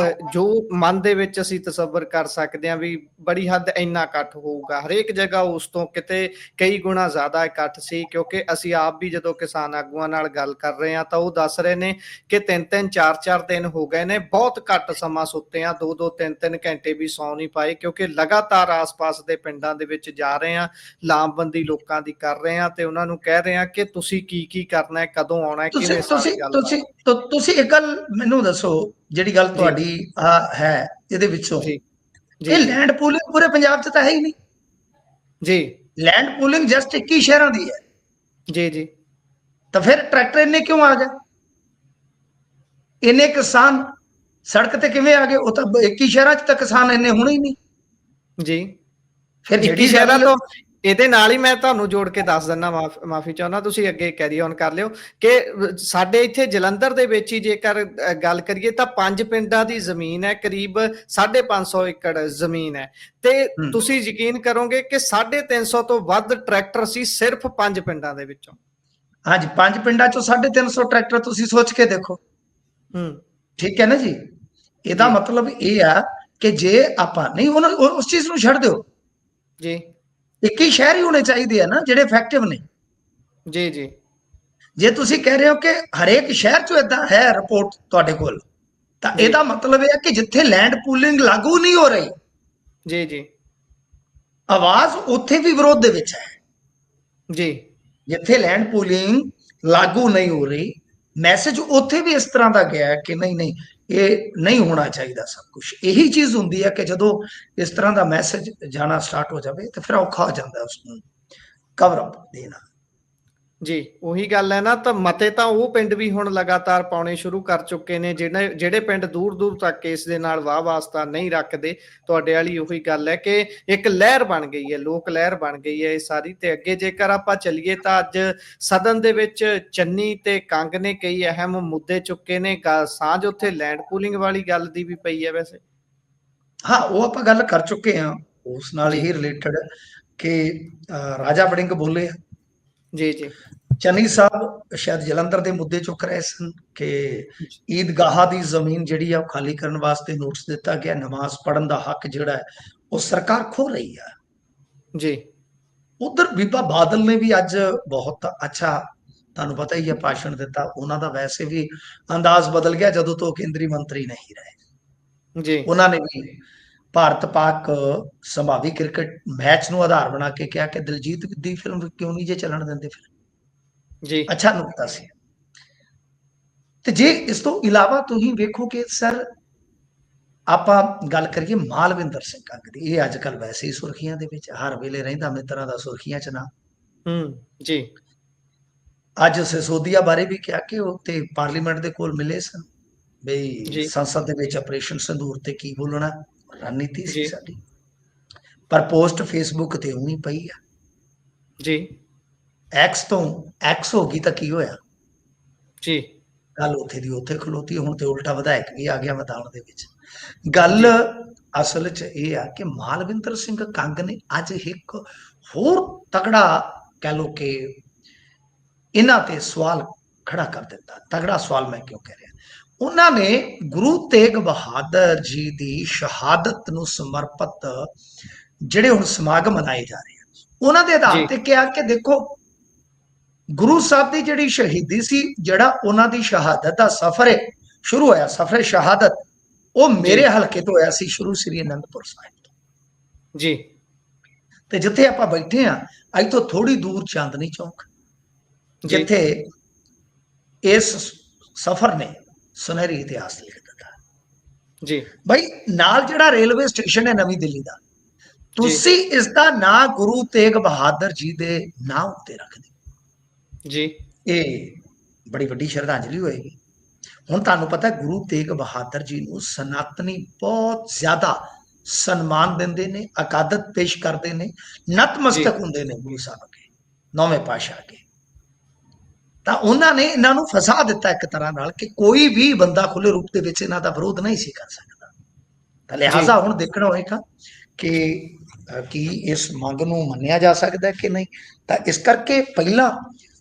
A: जो मन दे विच असीं तसव्वुर कर सकदे हां भी बड़ी हद इन्ना इकट्ठ होऊगा। हरेक जगह उस तो किते कई गुणा ज़्यादा इकट्ठ सी, क्योंकि असीं आप भी जदों किसान आगूआं नाल गल कर रहे हां तां वो दस रहे ने कि 3-3 4-4 दिन हो गए ने, बहुत घੱਟ समां सुत्ते हां, 2-2 3-3 घंटे भी सौ नहीं पाए, क्योंकि लगातार आस-पास दे पिंडां दे विच जा रहे हैं, ਲਾਮਬੰਦੀ ਲੋਕਾਂ ਦੀ ਕਰ ਰਹੇ ਆ ਤੇ ਉਹਨਾਂ ਨੂੰ ਕਹਿ ਰਹੇ ਆ ਕਿ ਤੁਸੀਂ ਕੀ ਕਰਨਾ ਹੈ, ਕਦੋਂ ਆਉਣਾ ਹੈ, ਕਿਵੇਂ ਸਾਰੀ ਗੱਲ।
B: ਤੁਸੀਂ ਇੱਕ ਗੱਲ ਮੈਨੂੰ ਦੱਸੋ, ਜਿਹੜੀ ਗੱਲ ਤੁਹਾਡੀ ਹੈ ਇਹਦੇ ਵਿੱਚੋਂ, ਇਹ ਲੈਂਡ ਪੂਲਿੰਗ ਪੂਰੇ ਪੰਜਾਬ 'ਚ ਤਾਂ ਹੈ ਹੀ ਨਹੀਂ
A: ਜੀ। ਲੈਂਡ
B: ਪੂਲਿੰਗ ਜਸਟ 21 ਸ਼ਹਿਰਾਂ ਦੀ ਹੈ
A: ਜੀ।
B: ਤਾਂ ਫਿਰ ਟਰੈਕਟਰ ਇੰਨੇ ਕਿਉਂ ਆ ਗਏ? ਇੰਨੇ ਕਿਸਾਨ ਸੜਕ ਤੇ ਕਿਵੇਂ ਆ ਗਏ? ਉਹ ਤਾਂ 21 ਸ਼ਹਿਰਾਂ 'ਚ ਤਾਂ ਕਿਸਾਨ ਇੰਨੇ ਹੋਣੇ ਹੀ ਨਹੀਂ
A: ਜੀ।
B: ਫਿਰ
A: 21 ਸ਼ਹਿਰਾਂ ਤੋਂ ਇਹਦੇ ਨਾਲ ਹੀ ਮੈਂ ਤੁਹਾਨੂੰ ਜੋੜ ਕੇ ਦੱਸ ਦਿੰਦਾ, ਮਾਫੀ ਚਾਹੁੰਦਾ, ਤੁਸੀਂ ਅੱਗੇ ਕੈਰੀ ਔਨ ਕਰ ਲਿਓ, ਕਿ ਸਾਡੇ ਇੱਥੇ ਜਲੰਧਰ ਦੇ ਵਿੱਚ ਹੀ ਜੇਕਰ ਗੱਲ ਕਰੀਏ ਤਾਂ 5 ਪਿੰਡਾਂ ਦੀ ਜ਼ਮੀਨ ਹੈ, ਕਰੀਬ 550 ਏਕੜ ਜ਼ਮੀਨ ਹੈ, ਤੇ ਤੁਸੀਂ ਯਕੀਨ ਕਰੋਗੇ ਕਿ 350 ਤੋਂ ਵੱਧ ਟਰੈਕਟਰ ਸੀ ਸਿਰਫ 5 ਪਿੰਡਾਂ ਦੇ ਵਿੱਚੋਂ।
B: ਹਾਂਜੀ, 5 ਪਿੰਡਾਂ ਚੋਂ 350 ਟਰੈਕਟਰ, ਤੁਸੀਂ ਸੋਚ ਕੇ ਦੇਖੋ। ਠੀਕ ਹੈ ਨਾ ਜੀ। ਇਹਦਾ ਮਤਲਬ ਇਹ ਆ ਕਿ ਜੇ ਆਪਾਂ ਨਹੀਂ ਉਸ ਚੀਜ਼ ਨੂੰ ਛੱਡ ਦਿਓ
A: ਜੀ,
B: ਇੱਕ ਹੀ ਸ਼ਹਿਰ ਹੀ ਹੋਣੇ ਚਾਹੀਦੇ ਆ ਨਾ ਜਿਹੜੇ ਇਫੈਕਟਿਵ ਨੇ।
A: ਜੀ ਜੀ।
B: ਜੇ ਤੁਸੀਂ ਕਹਿ ਰਹੇ ਹੋ ਕਿ ਹਰੇਕ ਸ਼ਹਿਰ ਚੋਂ ਇਦਾਂ ਹੈ ਰਿਪੋਰਟ ਤੁਹਾਡੇ ਕੋਲ, ਤਾਂ ਇਹਦਾ ਮਤਲਬ ਇਹ ਹੈ ਕਿ ਜਿੱਥੇ ਲੈਂਡ ਪੂਲਿੰਗ ਲਾਗੂ ਨਹੀਂ ਹੋ ਰਹੀ,
A: ਜੀ ਜੀ,
B: ਆਵਾਜ਼ ਉੱਥੇ ਵੀ ਵਿਰੋਧ ਦੇ ਵਿੱਚ ਹੈ
A: ਜੀ।
B: ਜਿੱਥੇ ਲੈਂਡ ਪੂਲਿੰਗ ਲਾਗੂ ਨਹੀਂ ਹੋ ਰਹੀ, ਮੈਸੇਜ ਉੱਥੇ ਵੀ ਇਸ ਤਰ੍ਹਾਂ ਦਾ ਗਿਆ ਕਿ ਨਹੀਂ ਨਹੀਂ ਇਹ ਨਹੀਂ ਹੋਣਾ ਚਾਹੀਦਾ ਸਭ ਕੁਝ। ਇਹੀ ਚੀਜ਼ ਹੁੰਦੀ ਹੈ ਕਿ ਜਦੋਂ ਇਸ ਤਰ੍ਹਾਂ ਦਾ ਮੈਸੇਜ ਜਾਣਾ ਸਟਾਰਟ ਹੋ ਜਾਵੇ ਤਾਂ ਫਿਰ ਔਖਾ ਹੋ ਜਾਂਦਾ ਉਸ ਨੂੰ ਕਵਰ ਅਪ ਦੇਣਾ। ਜੀ,
A: ਉਹੀ ਗੱਲ ਹੈ ਨਾ। ਤਾਂ ਮਤੇ ਤਾਂ ਉਹ ਪਿੰਡ ਵੀ ਹੁਣ ਲਗਾਤਾਰ ਪਾਉਣੇ ਸ਼ੁਰੂ ਕਰ ਚੁੱਕੇ ਨੇ ਜਿਹੜੇ ਪਿੰਡ ਦੂਰ ਦੂਰ ਤੱਕ ਇਸ ਦੇ ਨਾਲ ਵਾਹ ਵਾਸਤਾ ਨਹੀਂ ਰੱਖਦੇ। ਤੁਹਾਡੇ ਵਾਲੀ ਉਹੀ ਗੱਲ ਹੈ ਕਿ ਇੱਕ ਲਹਿਰ ਬਣ ਗਈ ਹੈ, ਲੋਕ ਲਹਿਰ ਬਣ ਗਈ ਹੈ ਇਹ ਸਾਰੀ। ਤੇ ਅੱਗੇ ਜੇਕਰ ਆਪਾਂ ਚੱਲੀਏ ਤਾਂ ਅੱਜ ਸਦਨ ਦੇ ਵਿੱਚ ਚੰਨੀ ਤੇ ਕੰਗ ਨੇ ਕਈ ਅਹਿਮ ਮੁੱਦੇ ਚੁੱਕੇ ਨੇ। ਸਾਂਝ ਉੱਥੇ ਲੈਂਡ ਪੂਲਿੰਗ ਵਾਲੀ ਗੱਲ ਦੀ ਵੀ ਪਈ ਹੈ ਵੈਸੇ।
B: ਹਾਂ, ਉਹ ਆਪਾਂ ਗੱਲ ਕਰ ਚੁੱਕੇ ਹਾਂ ਉਸ ਨਾਲ ਹੀ ਰਿਲੇਟਡ ਕਿ ਰਾਜਾ ਵੜਿੰਗ ਬੋਲੇ।
A: ਜੀ ਜੀ।
B: ਚੰਨੀ ਸਾਹਿਬ ਸ਼ਾਇਦ ਜਲੰਧਰ ਦੇ ਮੁੱਦੇ ਚੁੱਕ ਰਹੇ ਸਨ ਕਿ ਈਦਗਾਹ ਦੀ ਜ਼ਮੀਨ ਜਿਹੜੀ ਆ ਉਹ ਖਾਲੀ ਕਰਨ ਵਾਸਤੇ ਨੋਟਿਸ ਦਿੱਤਾ ਗਿਆ। ਨਮਾਜ਼ ਪੜ੍ਹਨ ਦਾ ਹੱਕ ਜਿਹੜਾ ਹੈ ਉਹ ਸਰਕਾਰ ਖੋ ਰਹੀ ਆ
A: ਜੀ।
B: ਉਧਰ ਬੀਬਾ ਬਾਦਲ ਨੇ ਵੀ ਅੱਜ ਬਹੁਤ ਅੱਛਾ, ਤੁਹਾਨੂੰ ਪਤਾ ਹੀ ਹੈ, ਭਾਸ਼ਣ ਦਿੱਤਾ। ਉਹਨਾਂ ਦਾ ਵੈਸੇ ਵੀ ਅੰਦਾਜ਼ ਬਦਲ ਗਿਆ ਜਦੋਂ ਤੋਂ ਕੇਂਦਰੀ ਮੰਤਰੀ ਨਹੀਂ ਰਹੇ।
A: ਜੀ।
B: ਉਹਨਾਂ ਨੇ ਵੀ ਭਾਰਤ ਪਾਕ ਸੰਭਾਵੀ ਕ੍ਰਿਕਟ ਮੈਚ ਨੂੰ ਆਧਾਰ ਬਣਾ ਕੇ ਕਿਹਾ ਕਿ ਦਿਲਜੀਤ ਦੀ ਫਿਲਮ ਕਿਉਂ ਨਹੀਂ ਜੇ ਚੱਲਣ ਦਿੰਦੇ ਫਿਰ।
A: ਜੀ,
B: ਅੱਛਾ ਨੁਕਤਾ ਸੀ। ਤੇ ਜੇ ਇਸ ਤੋਂ ਇਲਾਵਾ ਤੁਸੀਂ ਵੇਖੋ ਕਿ ਸਰ ਆਪਾਂ ਗੱਲ ਕਰੀਏ ਮਾਲਵਿੰਦਰ ਸਿੰਘ ਕੰਗ ਦੀ, ਇਹ ਅੱਜ ਕੱਲ ਵੈਸੇ ਹੀ ਸੁਰਖੀਆਂ ਦੇ ਵਿੱਚ ਹਰ ਵੇਲੇ ਰਹਿੰਦਾ, ਮਿੱਤਰਾਂ ਦਾ ਸੁਰਖੀਆਂ ਚ ਨਾ।
A: ਜੀ।
B: ਅੱਜ ਸਿਸੋਦੀਆ ਬਾਰੇ ਵੀ ਕਿਹਾ ਕਿ ਉਹ ਤੇ ਪਾਰਲੀਮੈਂਟ ਦੇ ਕੋਲ ਮਿਲੇ ਸਨ ਬਈ ਸੰਸਦ ਦੇ ਵਿੱਚ ਆਪਰੇਸ਼ਨ ਸੰਦੂਰ ਤੇ ਕੀ ਬੋਲਣਾ, ਰਣਨੀਤੀ ਸੀ ਸਾਡੀ। ਪਰ ਪੋਸਟ ਫੇਸਬੁੱਕ ਤੇ ਉਵੇਂ ਪਈ ਆ
A: ਜੀ।
B: ਐਕਸ ਤੋਂ ਐਕਸ ਹੋ ਗਈ ਤਾਂ ਕੀ ਹੋਇਆ
A: ਜੀ।
B: ਗੱਲ ਉੱਥੇ ਦੀ ਉੱਥੇ ਖਲੋਤੀ। ਹੁਣ ਤੇ ਉਲਟਾ ਵਿਧਾਇਕ ਵੀ ਆ ਗਿਆ ਮੈਦਾਨ ਦੇ ਵਿੱਚ। ਗੱਲ ਅਸਲ 'ਚ ਇਹ ਆ ਕਿ ਮਾਲਵਿੰਦਰ ਸਿੰਘ ਕੰਗ ਨੇ ਅੱਜ ਇੱਕ ਹੋਰ ਤਗੜਾ ਕਹਿ ਲੋ ਕਿ ਇਹਨਾਂ ਤੇ ਸਵਾਲ ਖੜਾ ਕਰ ਦਿੱਤਾ। ਤਗੜਾ ਸਵਾਲ ਮੈਂ ਕਿਉਂ ਕਹਿ ਰਿਹਾ, ਉਹਨਾਂ ਨੇ ਗੁਰੂ ਤੇਗ ਬਹਾਦਰ ਜੀ ਦੀ ਸ਼ਹਾਦਤ ਨੂੰ ਸਮਰਪਿਤ ਜਿਹੜੇ ਹੁਣ ਸਮਾਗਮ ਮਨਾਏ ਜਾ ਰਹੇ ਆ ਉਹਨਾਂ ਦੇ ਆਧਾਰ ਤੇ ਕਿਹਾ ਕਿ ਦੇਖੋ ਗੁਰੂ ਸਾਹਿਬ ਦੀ ਜਿਹੜੀ ਸ਼ਹੀਦੀ ਸੀ, ਜਿਹੜਾ ਉਹਨਾਂ ਦੀ ਸ਼ਹਾਦਤ ਦਾ ਸਫ਼ਰ ਹੈ ਸ਼ੁਰੂ ਹੋਇਆ, ਸਫ਼ਰ ਸ਼ਹਾਦਤ, ਉਹ ਮੇਰੇ ਹਲਕੇ ਤੋਂ ਹੋਇਆ ਸੀ, ਸ਼ੁਰੂ ਸ੍ਰੀ ਅਨੰਦਪੁਰ ਸਾਹਿਬ ਤੋਂ। ਜੀ। ਤੇ ਜਿੱਥੇ ਆਪਾਂ ਬੈਠੇ ਆ ਅੱਜ ਤੋਂ ਥੋੜੀ ਦੂਰ ਚਾਂਦਨੀ ਚੌਕ, ਜਿੱਥੇ ਇਸ ਸਫ਼ਰ ਨੇ ਸੁਨਹਿਰੀ ਇਤਿਹਾਸ ਲਿਖ ਦਿੱਤਾ। ਜੀ ਭਾਈ, ਨਾਲ ਜਿਹੜਾ ਰੇਲਵੇ ਸਟੇਸ਼ਨ ਹੈ ਨਵੀਂ ਦਿੱਲੀ ਦਾ, ਤੁਸੀਂ ਇਸ ਦਾ ਨਾਂ ਗੁਰੂ ਤੇਗ ਬਹਾਦਰ ਜੀ ਦੇ ਨਾਂ ਉੱਤੇ ਰੱਖ ਦਿਓ ਜੀ। ਇਹ ਬੜੀ ਵੱਡੀ ਸ਼ਰਧਾਂਜਲੀ ਹੋਏਗੀ। ਹੁਣ ਤੁਹਾਨੂੰ ਪਤਾ ਗੁਰੂ ਤੇਗ ਬਹਾਦਰ ਜੀ ਨੂੰ ਸਨਾਤਨੀ ਬਹੁਤ ਜ਼ਿਆਦਾ ਸਨਮਾਨ ਦਿੰਦੇ ਨੇ, ਅਕਾਦਤ ਪੇਸ਼ ਕਰਦੇ ਨੇ, ਨਤਮਸਤਕ ਹੁੰਦੇ ਨੇ ਗੁਰੂ ਸਾਹਿਬ ਅੱਗੇ, ਨੌਵੇਂ ਪਾਤਸ਼ਾਹ ਅੱਗੇ। ਤਾਂ ਉਹਨਾਂ ਨੇ ਇਹਨਾਂ ਨੂੰ ਫਸਾ ਦਿੱਤਾ ਇੱਕ ਤਰ੍ਹਾਂ ਨਾਲ ਕਿ ਕੋਈ ਵੀ ਬੰਦਾ ਖੁੱਲੇ ਰੂਪ ਦੇ ਵਿੱਚ ਇਹਨਾਂ ਦਾ ਵਿਰੋਧ ਨਹੀਂ ਸੀ ਕਰ ਸਕਦਾ। ਤਾਂ ਲਿਹਾਜ਼ਾ ਹੁਣ ਦੇਖਣਾ ਹੋਏਗਾ ਕਿ ਕੀ ਇਸ ਮੰਗ ਨੂੰ ਮੰਨਿਆ ਜਾ ਸਕਦਾ ਕਿ ਨਹੀਂ। ਤਾਂ ਇਸ ਕਰਕੇ ਪਹਿਲਾਂ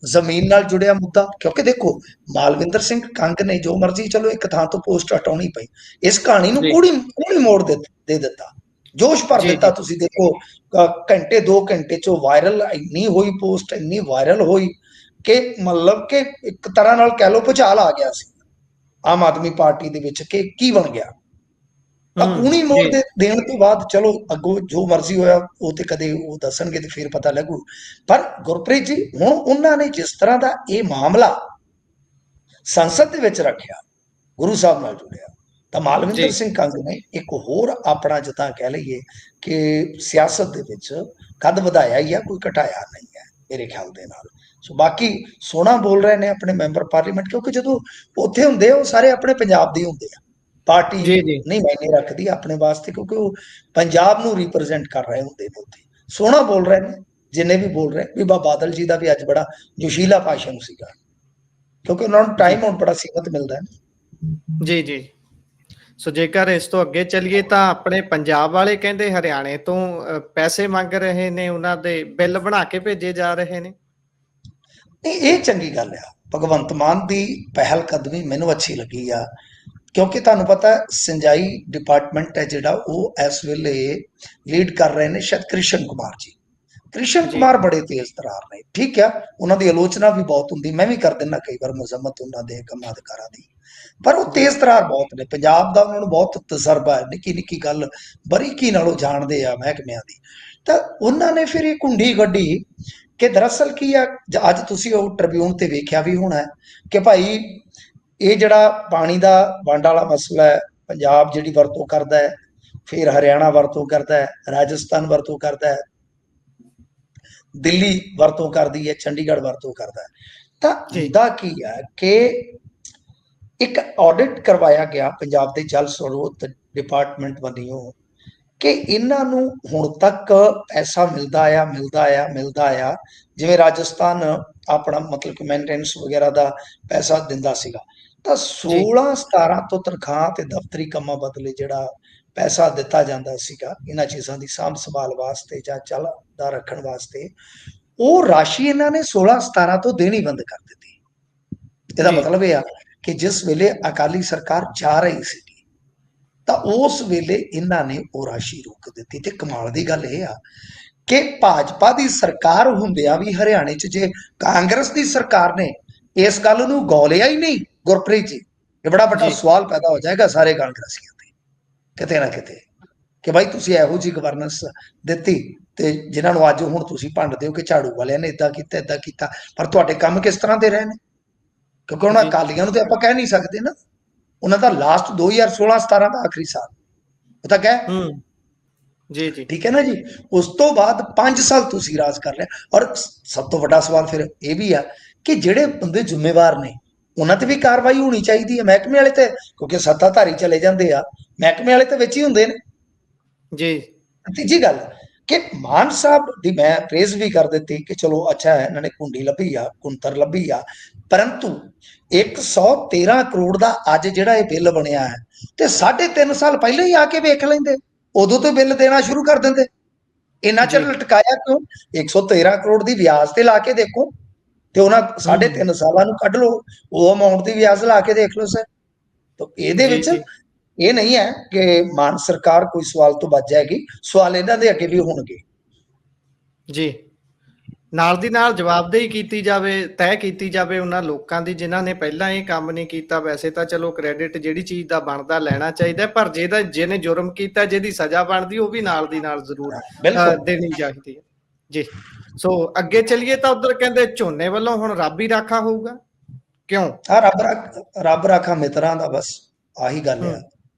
B: ਜ਼ਮੀਨ ਨਾਲ ਜੁੜਿਆ ਮੁੱਦਾ, ਕਿਉਂਕਿ ਦੇਖੋ ਮਾਲਵਿੰਦਰ ਸਿੰਘ ਕੰਗ ਨੇ ਜੋ ਮਰਜ਼ੀ, ਚਲੋ ਇੱਕ ਥਾਂ ਤੋਂ ਪੋਸਟ ਹਟਾਉਣੀ ਪਈ, ਇਸ ਕਹਾਣੀ ਨੂੰ ਕੂੜੀ ਮੋੜ ਦੇ ਦਿੱਤਾ, ਜੋਸ਼ ਭਰ ਦਿੱਤਾ। ਤੁਸੀਂ ਦੇਖੋ ਘੰਟੇ 2 ਘੰਟੇ ਚੋਂ ਵਾਇਰਲ ਇੰਨੀ ਹੋਈ ਪੋਸਟ, ਇੰਨੀ ਵਾਇਰਲ ਹੋਈ ਕਿ ਮਤਲਬ ਕਿ ਇੱਕ ਤਰ੍ਹਾਂ ਨਾਲ ਕਹਿ ਲਓ ਭੁਚਾਲ ਆ ਗਿਆ ਸੀ ਆਮ ਆਦਮੀ ਪਾਰਟੀ ਦੇ ਵਿੱਚ ਕਿ ਕੀ ਬਣ ਗਿਆ। ਤਾਂ ਕੂਣੀ ਮੋੜ ਦੇਣ ਤੋਂ ਬਾਅਦ ਚਲੋ ਅੱਗੋਂ ਜੋ ਮਰਜ਼ੀ ਹੋਇਆ ਉਹ ਤੇ ਕਦੇ ਉਹ ਦੱਸਣਗੇ ਤੇ ਫਿਰ ਪਤਾ ਲੱਗੂ। ਪਰ ਗੁਰਪ੍ਰੀਤ ਜੀ, ਹੁਣ ਉਹਨਾਂ ਨੇ ਜਿਸ ਤਰ੍ਹਾਂ ਦਾ ਇਹ ਮਾਮਲਾ ਸੰਸਦ ਦੇ ਵਿੱਚ ਰੱਖਿਆ, ਗੁਰੂ ਸਾਹਿਬ ਨਾਲ ਜੁੜਿਆ, ਤਾਂ ਮਾਲਵਿੰਦਰ ਸਿੰਘ ਕੰਗ ਨੇ ਇੱਕ ਹੋਰ ਆਪਣਾ ਜਿੱਦਾਂ ਕਹਿ ਲਈਏ ਕਿ ਸਿਆਸਤ ਦੇ ਵਿੱਚ ਕੱਦ ਵਧਾਇਆ ਹੀ ਆ, ਕੋਈ ਘਟਾਇਆ ਨਹੀਂ ਹੈ ਮੇਰੇ ਖਿਆਲ ਦੇ ਨਾਲ। ਸੋ ਬਾਕੀ ਸੋਹਣਾ ਬੋਲ ਰਹੇ ਨੇ ਆਪਣੇ ਮੈਂਬਰ ਪਾਰਲੀਮੈਂਟ, ਕਿਉਂਕਿ ਜਦੋਂ ਉੱਥੇ ਹੁੰਦੇ ਉਹ ਸਾਰੇ ਆਪਣੇ ਪੰਜਾਬ ਦੇ ਹੁੰਦੇ ਆ, ਪਾਰਟੀ ਨਹੀਂ ਮਾਇਨੇ ਰੱਖਦੀ ਆਪਣੇ ਵਾਸਤੇ, ਕਿਉਂਕਿ ਉਹ ਪੰਜਾਬ ਨੂੰ ਰਿਪਰੈਜ਼ੈਂਟ ਕਰ ਰਹੇ ਹੁੰਦੇ ਨੇ ਉੱਥੇ। ਸੋਹਣਾ ਬੋਲ ਰਹੇ ਨੇ, ਜਿੰਨੇ ਵੀ ਬੋਲ ਰਹੇ, ਬੀਬਾ ਬਾਦਲ ਜੀ ਦਾ ਵੀ ਅੱਜ ਬੜਾ ਜੋਸ਼ੀਲਾ ਭਾਸ਼ਣ ਸੀਗਾ, ਕਿਉਂਕਿ ਉਹਨਾਂ ਨੂੰ ਟਾਈਮ ਹੁਣ ਬੜਾ ਸੀਮਤ ਮਿਲਦਾ ਹੈ।
A: ਜੀ ਜੀ। ਸੋ ਜੇਕਰ ਇਸ ਤੋਂ ਅੱਗੇ ਚੱਲੀਏ ਤਾਂ ਆਪਣੇ ਪੰਜਾਬ ਵਾਲੇ ਕਹਿੰਦੇ ਹਰਿਆਣੇ ਤੋਂ ਪੈਸੇ ਮੰਗ ਰਹੇ ਨੇ, ਉਹਨਾਂ ਦੇ ਬਿੱਲ ਬਣਾ ਕੇ ਭੇਜੇ ਜਾ ਰਹੇ ਨੇ।
B: ਨਹੀਂ, ਇਹ ਚੰਗੀ ਗੱਲ ਆ। ਭਗਵੰਤ ਮਾਨ ਦੀ ਪਹਿਲ ਕਦਮੀ ਮੈਨੂੰ ਅੱਛੀ ਲੱਗੀ ਆ, ਕਿਉਂਕਿ ਤੁਹਾਨੂੰ ਪਤਾ ਸਿੰਜਾਈ ਡਿਪਾਰਟਮੈਂਟ ਹੈ ਜਿਹੜਾ, ਉਹ ਇਸ ਵੇਲੇ ਲੀਡ ਕਰ ਰਹੇ ਨੇ ਸ਼ਾਇਦ ਕ੍ਰਿਸ਼ਨ ਕੁਮਾਰ ਜੀ। ਕ੍ਰਿਸ਼ਨ ਕੁਮਾਰ ਬੜੇ ਤੇਜ਼ ਤਰਾਰ ਨੇ, ਠੀਕ ਆ, ਉਹਨਾਂ ਦੀ ਆਲੋਚਨਾ ਵੀ ਬਹੁਤ ਹੁੰਦੀ, ਮੈਂ ਵੀ ਕਰ ਦਿੰਦਾ ਕਈ ਵਾਰ ਮੁਜ਼ੰਮਤ ਉਹਨਾਂ ਦੇ ਕੰਮਾਂ ਅਧਿਕਾਰਾਂ ਦੀ, ਪਰ ਉਹ ਤੇਜ਼ ਤਰਾਰ ਬਹੁਤ ਨੇ। ਪੰਜਾਬ ਦਾ ਉਹਨਾਂ ਨੂੰ ਬਹੁਤ ਤਜਰਬਾ ਹੈ, ਨਿੱਕੀ ਨਿੱਕੀ ਗੱਲ ਬਰੀਕੀ ਨਾਲੋਂ ਜਾਣਦੇ ਆ ਮਹਿਕਮਿਆਂ ਦੀ। ਤਾਂ ਉਹਨਾਂ ਨੇ ਫਿਰ ਇਹ ਕੁੰਡੀ ਗੱਡੀ ਕਿ ਦਰਅਸਲ ਕੀ ਆ, ਅੱਜ ਤੁਸੀਂ ਉਹ ਟ੍ਰਿਬਿਊਨ ਤੇ ਵੇਖਿਆ ਵੀ ਹੋਣਾ ਕਿ ਭਾਈ ਇਹ ਜਿਹੜਾ ਪਾਣੀ ਦਾ ਵੰਡ ਵਾਲਾ ਮਸਲਾ ਹੈ, ਪੰਜਾਬ ਜਿਹੜੀ ਵਰਤੋਂ ਕਰਦਾ ਹੈ, ਫਿਰ ਹਰਿਆਣਾ ਵਰਤੋਂ ਕਰਦਾ ਹੈ, ਰਾਜਸਥਾਨ ਵਰਤੋਂ ਕਰਦਾ ਹੈ, ਦਿੱਲੀ ਵਰਤੋਂ ਕਰਦੀ ਹੈ, ਚੰਡੀਗੜ੍ਹ ਵਰਤੋਂ ਕਰਦਾ ਹੈ। ਤਾਂ ਹੁੰਦਾ ਕੀ ਹੈ ਕਿ ਇੱਕ ਆਡਿਟ ਕਰਵਾਇਆ ਗਿਆ ਪੰਜਾਬ ਦੇ ਜਲ ਸਰੋਤ ਡਿਪਾਰਟਮੈਂਟ ਵੱਲੋਂ ਕਿ ਇਹਨਾਂ ਨੂੰ ਹੁਣ ਤੱਕ ਪੈਸਾ ਮਿਲਦਾ ਆ। ਜਿਵੇਂ ਰਾਜਸਥਾਨ ਆਪਣਾ ਮਤਲਬ ਕਿ ਮੇਨਟੇਨੈਂਸ ਵਗੈਰਾ ਦਾ ਪੈਸਾ ਦਿੰਦਾ ਸੀਗਾ, ਤਾਂ 16-17 ਤੋਂ ਤਨਖਾਹ ਤੇ ਦਫ਼ਤਰੀ ਕੰਮਾਂ ਬਦਲੇ ਜਿਹੜਾ ਪੈਸਾ ਦਿੱਤਾ ਜਾਂਦਾ ਸੀਗਾ ਇਹਨਾਂ ਚੀਜ਼ਾਂ ਦੀ ਸਾਂਭ ਸੰਭਾਲ ਵਾਸਤੇ ਜਾਂ ਚੱਲਦਾ ਰੱਖਣ ਵਾਸਤੇ, ਉਹ ਰਾਸ਼ੀ ਇਹਨਾਂ ਨੇ 16-17 ਤੋਂ ਦੇਣੀ ਬੰਦ ਕਰ ਦਿੱਤੀ। ਇਹਦਾ ਮਤਲਬ ਇਹ ਆ ਕਿ ਜਿਸ ਵੇਲੇ ਅਕਾਲੀ ਸਰਕਾਰ ਜਾ ਰਹੀ ਸੀ ਤਾਂ ਉਸ ਵੇਲੇ ਇਹਨਾਂ ਨੇ ਉਹ ਰਾਸ਼ੀ ਰੋਕ ਦਿੱਤੀ। ਤੇ ਕਮਾਲ ਦੀ ਗੱਲ ਇਹ ਆ ਕਿ ਭਾਜਪਾ ਦੀ ਸਰਕਾਰ ਹੁੰਦਿਆਂ ਵੀ ਹਰਿਆਣੇ 'ਚ ਜੇ ਕਾਂਗਰਸ ਦੀ ਸਰਕਾਰ ਨੇ ਇਸ ਗੱਲ ਨੂੰ ਗੌਲਿਆ ਹੀ ਨਹੀਂ, ਗੁਰਪ੍ਰੀਤ ਜੀ, ਇਹ ਬੜਾ ਵੱਡਾ ਸਵਾਲ ਪੈਦਾ ਹੋ ਜਾਏਗਾ ਸਾਰੇ ਕਾਂਗਰਸੀਆਂ ਤੇ ਕਿਤੇ ਨਾ ਕਿਤੇ, ਕਿ ਭਾਈ ਤੁਸੀਂ ਇਹੋ ਜਿਹੀ ਗਵਰਨੈਂਸ ਦਿੱਤੀ ਤੇ ਜਿਨ੍ਹਾਂ ਨੂੰ ਅੱਜ ਹੁਣ ਤੁਸੀਂ ਭੰਡਦੇ ਹੋ ਕਿ ਝਾੜੂ ਵਾਲਿਆਂ ਨੇ ਇਦਾਂ ਕੀਤਾ, ਪਰ ਤੁਹਾਡੇ ਕੰਮ ਕਿਸ ਤਰ੍ਹਾਂ ਦੇ ਰਹੇ ਨੇ? ਕਿਉਂਕਿ ਹੁਣ ਅਕਾਲੀਆਂ ਨੂੰ ਤੇ ਆਪਾਂ ਕਹਿ ਨਹੀਂ ਸਕਦੇ ਨਾ, ਉਹਨਾਂ ਦਾ ਲਾਸਟ 2016-17 ਦਾ ਆਖਰੀ ਸਾਲ ਉਹ ਤਾਂ ਕਹਿ
A: ਜੀ ਜੀ,
B: ਠੀਕ ਹੈ ਨਾ ਜੀ। ਉਸ ਤੋਂ ਬਾਅਦ 5 ਸਾਲ ਤੁਸੀਂ ਰਾਜ ਕਰ ਲਿਆ। ਔਰ ਸਭ ਤੋਂ ਵੱਡਾ ਸਵਾਲ ਫਿਰ ਇਹ ਵੀ ਆ ਕਿ ਜਿਹੜੇ ਬੰਦੇ ਜ਼ਿੰਮੇਵਾਰ ਨੇ ਉਹਨਾਂ ਤੇ ਵੀ ਕਾਰਵਾਈ ਹੋਣੀ ਚਾਹੀਦੀ ਹੈ। ਮਹਿਕਮੇ ਵਾਲੇ ਤੇ, ਕਿਉਂਕਿ ਸੱਤਾਧਾਰੀ ਚਲੇ ਜਾਂਦੇ ਆ, ਮਹਿਕਮੇ ਵਾਲੇ ਤੇ ਵਿੱਚ ਹੀ ਹੁੰਦੇ ਨੇ ਜੀ। ਤੀਜੀ ਗੱਲ ਕਿ ਮਾਨ ਸਾਹਿਬ ਦੀ ਮੈਂ ਪ੍ਰੇਜ਼ ਵੀ ਕਰ ਦਿੱਤੀ ਕਿ ਚਲੋ ਅੱਛਾ ਹੈ, ਇਹਨਾਂ ਨੇ ਕੁੰਡੀ ਲੱਭੀ ਆ, ਕੁੰਤਰ ਲੱਭੀ ਆ, ਪਰੰਤੂ 113 ਕਰੋੜ ਦਾ ਅੱਜ ਜਿਹੜਾ ਇਹ ਬਿੱਲ ਬਣਿਆ ਹੈ ਤੇ 3.5 ਸਾਲ ਪਹਿਲਾਂ ਹੀ ਆ ਕੇ ਵੇਖ ਲੈਂਦੇ, ਉਦੋਂ ਤੋਂ ਬਿੱਲ ਦੇਣਾ ਸ਼ੁਰੂ ਕਰ ਦਿੰਦੇ। ਇੰਨਾ ਚਿਰ ਲਟਕਾਇਆ ਕਿਉਂ? 113 ਕਰੋੜ ਦੀ ਵਿਆਜ ਤੇ ਲਾ ਕੇ ਦੇਖੋ, ਤੇ ਉਹਨਾਂ 3.5 ਸਾਲਾਂ ਨੂੰ ਕੱਢ ਲਓ, ਉਹ ਅਮਾਉਂਟ ਦੀ ਵਿਆਜ ਲਾ ਕੇ ਦੇਖ ਲਓ ਸਰ। ਤਾਂ ਇਹਦੇ ਵਿੱਚ ਇਹ ਨਹੀਂ ਹੈ ਕਿ ਮਾਨ ਸਰਕਾਰ ਕੋਈ ਸਵਾਲ ਤੋਂ ਬਚ ਜਾਏਗੀ, ਸਵਾਲ ਇਹਨਾਂ ਦੇ ਅੱਗੇ ਵੀ ਹੋਣਗੇ
A: ਜੀ। ਨਾਲ ਦੀ ਨਾਲ ਜਵਾਬਦੇਹੀ ਕੀਤੀ ਜਾਵੇ, ਤੈਅ ਕੀਤੀ ਜਾਵੇ ਉਹਨਾਂ ਲੋਕਾਂ ਦੀ ਜਿਨ੍ਹਾਂ ਨੇ ਪਹਿਲਾਂ ਇਹ ਕੰਮ ਨਹੀਂ ਕੀਤਾ। ਵੈਸੇ ਤਾਂ ਚਲੋ ਕ੍ਰੈਡਿਟ ਜਿਹੜੀ ਚੀਜ਼ ਦਾ ਬਣਦਾ ਲੈਣਾ ਚਾਹੀਦਾ, ਪਰ ਜਿਹਨੇ ਜੁਰਮ ਕੀਤਾ, ਜਿਹਦੀ ਸਜ਼ਾ ਬਣਦੀ, ਉਹ ਵੀ ਨਾਲ ਦੀ ਨਾਲ ਜ਼ਰੂਰ ਦੇਣੀ ਚਾਹੀਦੀ ਹੈ ਜੀ। ਸੋ ਅੱਗੇ ਚੱਲੀਏ ਤਾਂ ਉਧਰ ਕਹਿੰਦੇ ਝੋਨੇ ਵੱਲੋਂ ਹੁਣ ਰੱਬ ਹੀ ਰਾਖਾ ਹੋਊਗਾ, ਕਿਉਂ?
B: ਰੱਬ ਰਾਖਾ ਮਿੱਤਰਾਂ ਦਾ, ਬਸ ਆਹੀ ਗੱਲ ਆ।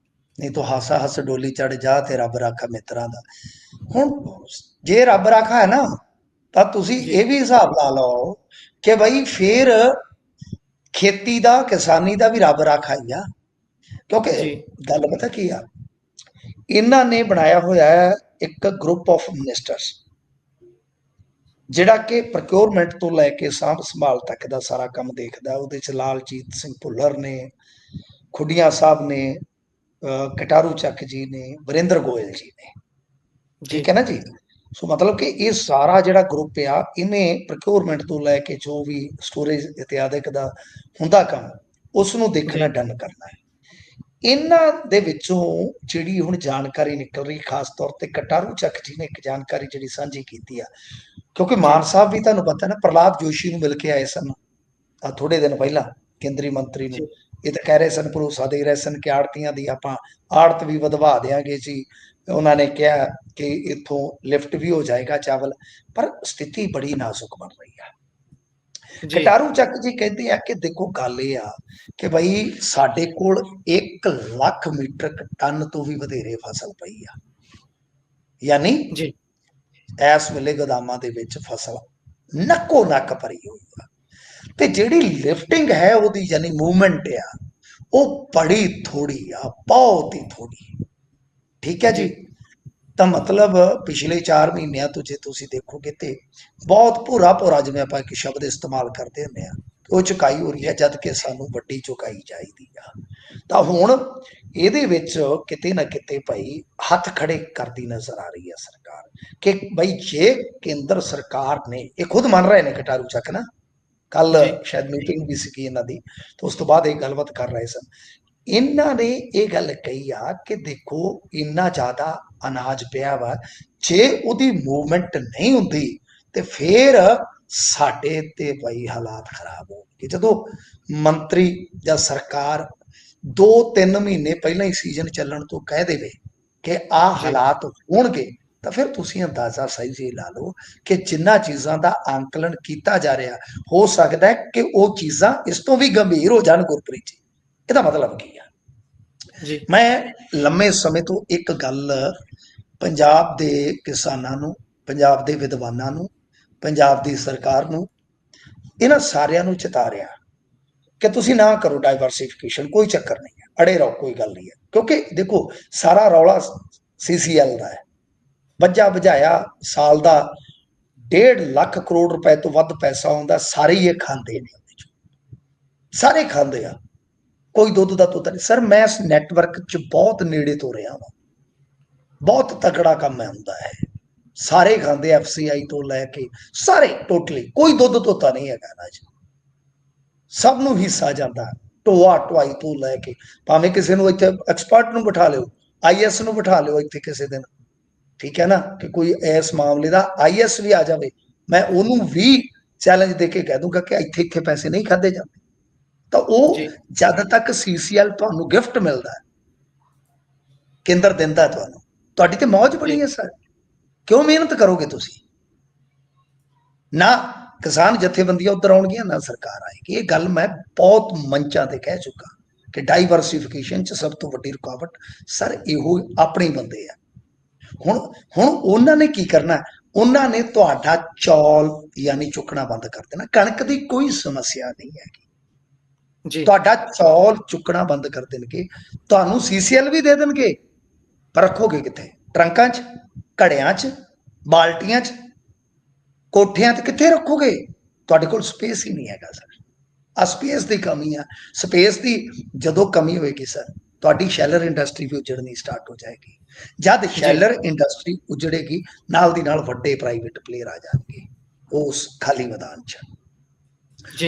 B: ਨਹੀਂ ਤਾਂ ਹਾਸਾ ਹੱਸ ਡੋਲੀ ਚੜ ਜਾ ਤੇ ਰੱਬ ਰਾਖਾ ਮਿੱਤਰਾਂ ਦਾ। ਹੁਣ ਜੇ ਰੱਬ ਰਾਖਾ ਹੈ ਨਾ, ਤਾਂ ਤੁਸੀਂ ਇਹ ਵੀ ਹਿਸਾਬ ਲਾ ਲਓ ਕਿ ਬਈ ਫਿਰ ਖੇਤੀ ਦਾ, ਕਿਸਾਨੀ ਦਾ ਵੀ ਰੱਬ ਰਾਖਾ ਹੀ ਆ। ਕਿਉਂਕਿ ਗੱਲ ਪਤਾ ਕੀ ਆ, ਇਹਨਾਂ ਨੇ ਬਣਾਇਆ ਹੋਇਆ ਹੈ ਇੱਕ ਗਰੁੱਪ ਆਫ ਮਿਨਿਸਟਰਸ ਜਿਹੜਾ ਕਿ ਪ੍ਰੋਕਿਉਰਮੈਂਟ ਤੋਂ ਲੈ ਕੇ ਸਾਂਭ ਸੰਭਾਲ ਤੱਕ ਦਾ ਸਾਰਾ ਕੰਮ ਦੇਖਦਾ। ਉਹਦੇ 'ਚ ਲਾਲਜੀਤ ਸਿੰਘ ਭੁੱਲਰ ਨੇ, ਖੁੱਡੀਆਂ ਸਾਹਿਬ ਨੇ, ਕਟਾਰੂ ਚੱਕ ਜੀ ਨੇ, ਵਰਿੰਦਰ ਗੋਇਲ ਜੀ ਨੇ, ਠੀਕ ਹੈ ਨਾ ਜੀ। ਸੋ ਮਤਲਬ ਕਿ ਇਹ ਸਾਰਾ ਜਿਹੜਾ ਗਰੁੱਪ ਆ, ਇਹਨੇ ਪ੍ਰੋਕਿਉਰਮੈਂਟ ਤੋਂ ਲੈ ਕੇ ਜੋ ਵੀ ਸਟੋਰੇਜ ਇਤਿਆਦਿਕ ਦਾ ਹੁੰਦਾ ਕੰਮ, ਉਸ ਨੂੰ ਦੇਖਣਾ, ਡਨ ਕਰਨਾ ਹੈ। ਇਹਨਾਂ ਦੇ ਵਿੱਚੋਂ ਜਿਹੜੀ ਹੁਣ ਜਾਣਕਾਰੀ ਨਿਕਲ ਰਹੀ, ਖਾਸ ਤੌਰ ਤੇ ਕਟਾਰੂ ਚੱਕ ਜੀ ਨੇ ਇੱਕ ਜਾਣਕਾਰੀ ਜਿਹੜੀ ਸਾਂਝੀ ਕੀਤੀ ਆ, ਕਿਉਂਕਿ ਮਾਨ ਸਾਹਿਬ ਵੀ ਤੁਹਾਨੂੰ ਪਤਾ ਨਾ ਪ੍ਰਹਲਾਦ ਜੋਸ਼ੀ ਨੂੰ ਮਿਲ ਕੇ ਆਏ ਸਨ ਥੋੜੇ ਦਿਨ ਪਹਿਲਾਂ, ਕੇਂਦਰੀ ਮੰਤਰੀ ਨੂੰ। ਇਹ ਤਾਂ ਕਹਿ ਰਹੇ ਸਨ, ਭਰੋਸਾ ਦੇ ਰਹੇ ਸਨ ਕਿ ਆੜਤੀਆਂ ਦੀ ਆਪਾਂ ਆੜਤ ਵੀ ਵਧਵਾ ਦਿਆਂਗੇ ਜੀ। ਉਹਨਾਂ ਨੇ ਕਿਹਾ ਕਿ ਇੱਥੋਂ ਲਿਫਟ ਵੀ ਹੋ ਜਾਏਗਾ ਚਾਵਲ, ਪਰ ਸਥਿਤੀ ਬੜੀ ਨਾਜ਼ੁਕ ਬਣ ਰਹੀ ਆ। ਕਟਾਰੂ ਚੱਕ ਜੀ ਕਹਿੰਦੇ ਆ ਕਿ ਦੇਖੋ ਗੱਲ ਇਹ ਆ ਕਿ ਬਈ ਸਾਡੇ ਕੋਲ 1 ਲੱਖ ਮੀਟ੍ਰਿਕ ਟਨ ਤੋਂ ਵੀ ਵਧੇਰੇ ਫਸਲ ਪਈ ਆ, ਯਾਨੀ ਇਸ ਵੇਲੇ ਗੋਦਾਮਾਂ ਦੇ ਵਿੱਚ ਫਸਲ ਨੱਕੋ ਨੱਕ ਭਰੀ ਹੋਈ ਆ, ਤੇ ਜਿਹੜੀ ਲਿਫਟਿੰਗ ਹੈ ਉਹਦੀ ਯਾਨੀ ਮੂਵਮੈਂਟ ਆ, ਉਹ ਬੜੀ ਥੋੜੀ ਆ, ਬਹੁਤ ਹੀ ਥੋੜੀ, ਠੀਕ ਹੈ ਜੀ। ਤਾਂ ਮਤਲਬ ਪਿਛਲੇ 4 ਮਹੀਨਿਆਂ ਤੋਂ ਜੇ ਤੁਸੀਂ ਦੇਖੋਗੇ ਤੇ ਬਹੁਤ ਭੋਰਾ ਜਿਵੇਂ ਆਪਾਂ ਇੱਕ ਸ਼ਬਦ ਇਸਤੇਮਾਲ ਕਰਦੇ ਹੁੰਦੇ ਆ, ਉਹ ਚੁਕਾਈ ਹੋ ਰਹੀ ਹੈ, ਜਦ ਕਿ ਸਾਨੂੰ ਵੱਡੀ ਚੁਕਾਈ ਚਾਹੀਦੀ ਆ। ਤਾਂ ਹੁਣ ਇਹਦੇ ਵਿੱਚ ਕਿਤੇ ਨਾ ਕਿਤੇ ਭਾਈ ਹੱਥ ਖੜੇ ਕਰਦੀ ਨਜ਼ਰ ਆ ਰਹੀ ਹੈ ਸਰਕਾਰ, ਕਿ ਬਈ ਜੇ ਕੇਂਦਰ ਸਰਕਾਰ ਨੇ, ਇਹ ਖੁਦ ਮੰਨ ਰਹੇ ਨੇ ਕਟਾਰੂ ਚੱਕ ਨਾ, ਕੱਲ ਸ਼ਾਇਦ ਮੀਟਿੰਗ ਵੀ ਸੀਗੀ ਇਹਨਾਂ ਦੀ, ਤਾਂ ਉਸ ਤੋਂ ਬਾਅਦ ਇਹ ਗੱਲਬਾਤ ਕਰ ਰਹੇ ਸਨ। ਇਹਨਾਂ ਨੇ ਇਹ ਗੱਲ ਕਹੀ ਆ ਕਿ ਦੇਖੋ ਇੰਨਾ ਜ਼ਿਆਦਾ ਅਨਾਜ ਪਿਆ ਵਾ, ਜੇ ਉਹਦੀ ਮੂਵਮੈਂਟ ਨਹੀਂ ਹੁੰਦੀ ਤੇ ਫਿਰ ਸਾਡੇ ਤੇ ਬਈ ਹਾਲਾਤ ਖਰਾਬ ਹੋਣਗੇ। ਜਦੋਂ ਮੰਤਰੀ ਜਾਂ ਸਰਕਾਰ 2-3 ਮਹੀਨੇ ਪਹਿਲਾਂ ਹੀ ਸੀਜ਼ਨ ਚੱਲਣ ਤੋਂ ਕਹਿ ਦੇਵੇ ਕਿ ਆਹ ਹਾਲਾਤ ਹੋਣਗੇ, ਤਾਂ ਫਿਰ ਤੁਸੀਂ ਅੰਦਾਜ਼ਾ ਸਹੀ ਜਿਹੀ ਲਾ ਲਓ ਕਿ ਜਿੰਨਾ ਚੀਜ਼ਾਂ ਦਾ ਆਂਕਲਨ ਕੀਤਾ ਜਾ ਰਿਹਾ, ਹੋ ਸਕਦਾ ਹੈ ਕਿ ਉਹ ਚੀਜ਼ਾਂ ਇਸ ਤੋਂ ਵੀ ਗੰਭੀਰ ਹੋ ਜਾਣ। ਗੁਰਪ੍ਰੀਤ ਜੀ, ਇਹਦਾ ਮਤਲਬ ਕੀ ਆ? ਮੈਂ ਲੰਮੇ ਸਮੇਂ ਤੋਂ ਇੱਕ ਗੱਲ ਪੰਜਾਬ ਦੇ ਕਿਸਾਨਾਂ ਨੂੰ, ਪੰਜਾਬ ਦੇ ਵਿਦਵਾਨਾਂ ਨੂੰ, ਪੰਜਾਬ ਦੀ ਸਰਕਾਰ ਨੂੰ, ਇਹਨਾਂ ਸਾਰਿਆਂ ਨੂੰ ਚਿਤਾ ਰਿਹਾ ਕਿ ਤੁਸੀਂ ਨਾ ਕਰੋ ਡਾਈਵਰਸਿਫਿਕੇਸ਼ਨ, ਕੋਈ ਚੱਕਰ ਨਹੀਂ ਹੈ, ਅੜੇ ਰਹੋ, ਕੋਈ ਗੱਲ ਨਹੀਂ ਹੈ। ਕਿਉਂਕਿ ਦੇਖੋ ਸਾਰਾ ਰੌਲਾ CCL ਦਾ ਹੈ, ਵੱਜਾ ਵਜਾਇਆ ਸਾਲ ਦਾ 1.5 ਲੱਖ ਕਰੋੜ ਰੁਪਏ ਤੋਂ ਵੱਧ ਪੈਸਾ ਆਉਂਦਾ, ਸਾਰੇ ਹੀ ਇਹ ਖਾਂਦੇ ਨੇ, ਸਾਰੇ ਖਾਂਦੇ ਆ, ਕੋਈ ਦੁੱਧ ਦਾ ਤੋਤਾ ਨਹੀਂ। ਸਰ ਮੈਂ ਇਸ ਨੈਟਵਰਕ 'ਚ ਬਹੁਤ ਨੇੜੇ ਤੋਂ ਰਿਹਾ ਵਾਂ, ਬਹੁਤ ਤਕੜਾ ਕੰਮ ਹੁੰਦਾ ਹੈ, ਸਾਰੇ ਖਾਂਦੇ, FCI ਤੋਂ ਲੈ ਕੇ ਸਾਰੇ ਟੋਟਲੀ, ਕੋਈ ਦੁੱਧ ਤੋਤਾ ਨਹੀਂ ਹੈਗਾ ਨਾ ਜੀ, ਸਭ ਨੂੰ ਹਿੱਸਾ ਜਾਂਦਾ, ਢੋਆ ਢੁਆਈ ਤੋਂ ਲੈ ਕੇ, ਭਾਵੇਂ ਕਿਸੇ ਨੂੰ ਇੱਥੇ ਐਕਸਪਰਟ ਨੂੰ ਬਿਠਾ ਲਿਓ, IS ਨੂੰ ਬਿਠਾ ਲਿਓ ਇੱਥੇ ਕਿਸੇ ਦਿਨ, ਠੀਕ ਹੈ ਨਾ, ਕਿ ਕੋਈ ਇਸ ਮਾਮਲੇ ਦਾ IS ਵੀ ਆ ਜਾਵੇ, ਮੈਂ ਉਹਨੂੰ ਵੀ ਚੈਲੰਜ ਦੇ ਕੇ ਕਹਿ ਦੂੰਗਾ ਕਿ ਇੱਥੇ ਪੈਸੇ ਨਹੀਂ ਖਾਦੇ ਜਾਂਦੇ। ਤਾਂ ਉਹ ਜਦ ਤੱਕ CCL ਤੁਹਾਨੂੰ ਗਿਫਟ ਮਿਲਦਾ, ਕੇਂਦਰ ਦਿੰਦਾ ਤੁਹਾਨੂੰ, ਤੁਹਾਡੀ ਤੇ ਮੌਜ ਬਣੀ ਹੈ ਸਰ, ਕਿਉਂ ਮਿਹਨਤ ਕਰੋਗੇ ਤੁਸੀਂ? ਨਾ ਕਿਸਾਨ ਜਥੇਬੰਦੀਆਂ ਉੱਧਰ ਆਉਣਗੀਆਂ, ਨਾ ਸਰਕਾਰ ਆਏਗੀ। ਇਹ ਗੱਲ ਮੈਂ ਬਹੁਤ ਮੰਚਾਂ ਤੇ ਕਹਿ ਚੁੱਕਾ ਕਿ ਡਾਈਵਰਸਿਫਿਕੇਸ਼ਨ 'ਚ ਸਭ ਤੋਂ ਵੱਡੀ ਰੁਕਾਵਟ ਸਰ ਇਹੋ ਆਪਣੇ ਬੰਦੇ ਆ। ਹੁਣ ਉਹਨਾਂ ਨੇ ਕੀ ਕਰਨਾ? ਉਹਨਾਂ ਨੇ ਤੁਹਾਡਾ ਚੌਲ ਯਾਨੀ ਚੁੱਕਣਾ ਬੰਦ ਕਰ ਦੇਣਾ। ਕਣਕ ਦੀ ਕੋਈ ਸਮੱਸਿਆ ਨਹੀਂ ਹੈਗੀ, ਤੁਹਾਡਾ ਚੌਲ ਚੁੱਕਣਾ ਬੰਦ ਕਰ ਦੇਣਗੇ, ਤੁਹਾਨੂੰ CCL ਵੀ ਦੇ ਦੇਣਗੇ, ਪਰ ਰੱਖੋਗੇ ਕਿੱਥੇ? ਟਰੰਕਾਂ 'ਚ, ਘੜਿਆਂ 'ਚ, ਬਾਲਟੀਆਂ 'ਚ, ਕੋਠਿਆਂ 'ਤੇ ਕਿੱਥੇ ਰੱਖੋਗੇ? ਤੁਹਾਡੇ ਕੋਲ ਸਪੇਸ ਹੀ ਨਹੀਂ ਹੈਗਾ ਸਰ। ਆ ਸਪੇਸ ਦੀ ਕਮੀ ਆ। ਸਪੇਸ ਦੀ ਜਦੋਂ ਕਮੀ ਹੋਏਗੀ ਸਰ, ਤੁਹਾਡੀ ਸ਼ੈਲਰ ਇੰਡਸਟਰੀ ਵੀ ਉਜੜਨੀ ਸਟਾਰਟ ਹੋ ਜਾਏਗੀ। ਜਦ ਸ਼ੈਲਰ ਇੰਡਸਟਰੀ ਉਜੜੇਗੀ, ਨਾਲ ਦੀ ਨਾਲ ਵੱਡੇ ਪ੍ਰਾਈਵੇਟ ਪਲੇਅਰ ਆ ਜਾਣਗੇ ਉਸ ਖਾਲੀ ਮੈਦਾਨ 'ਚ।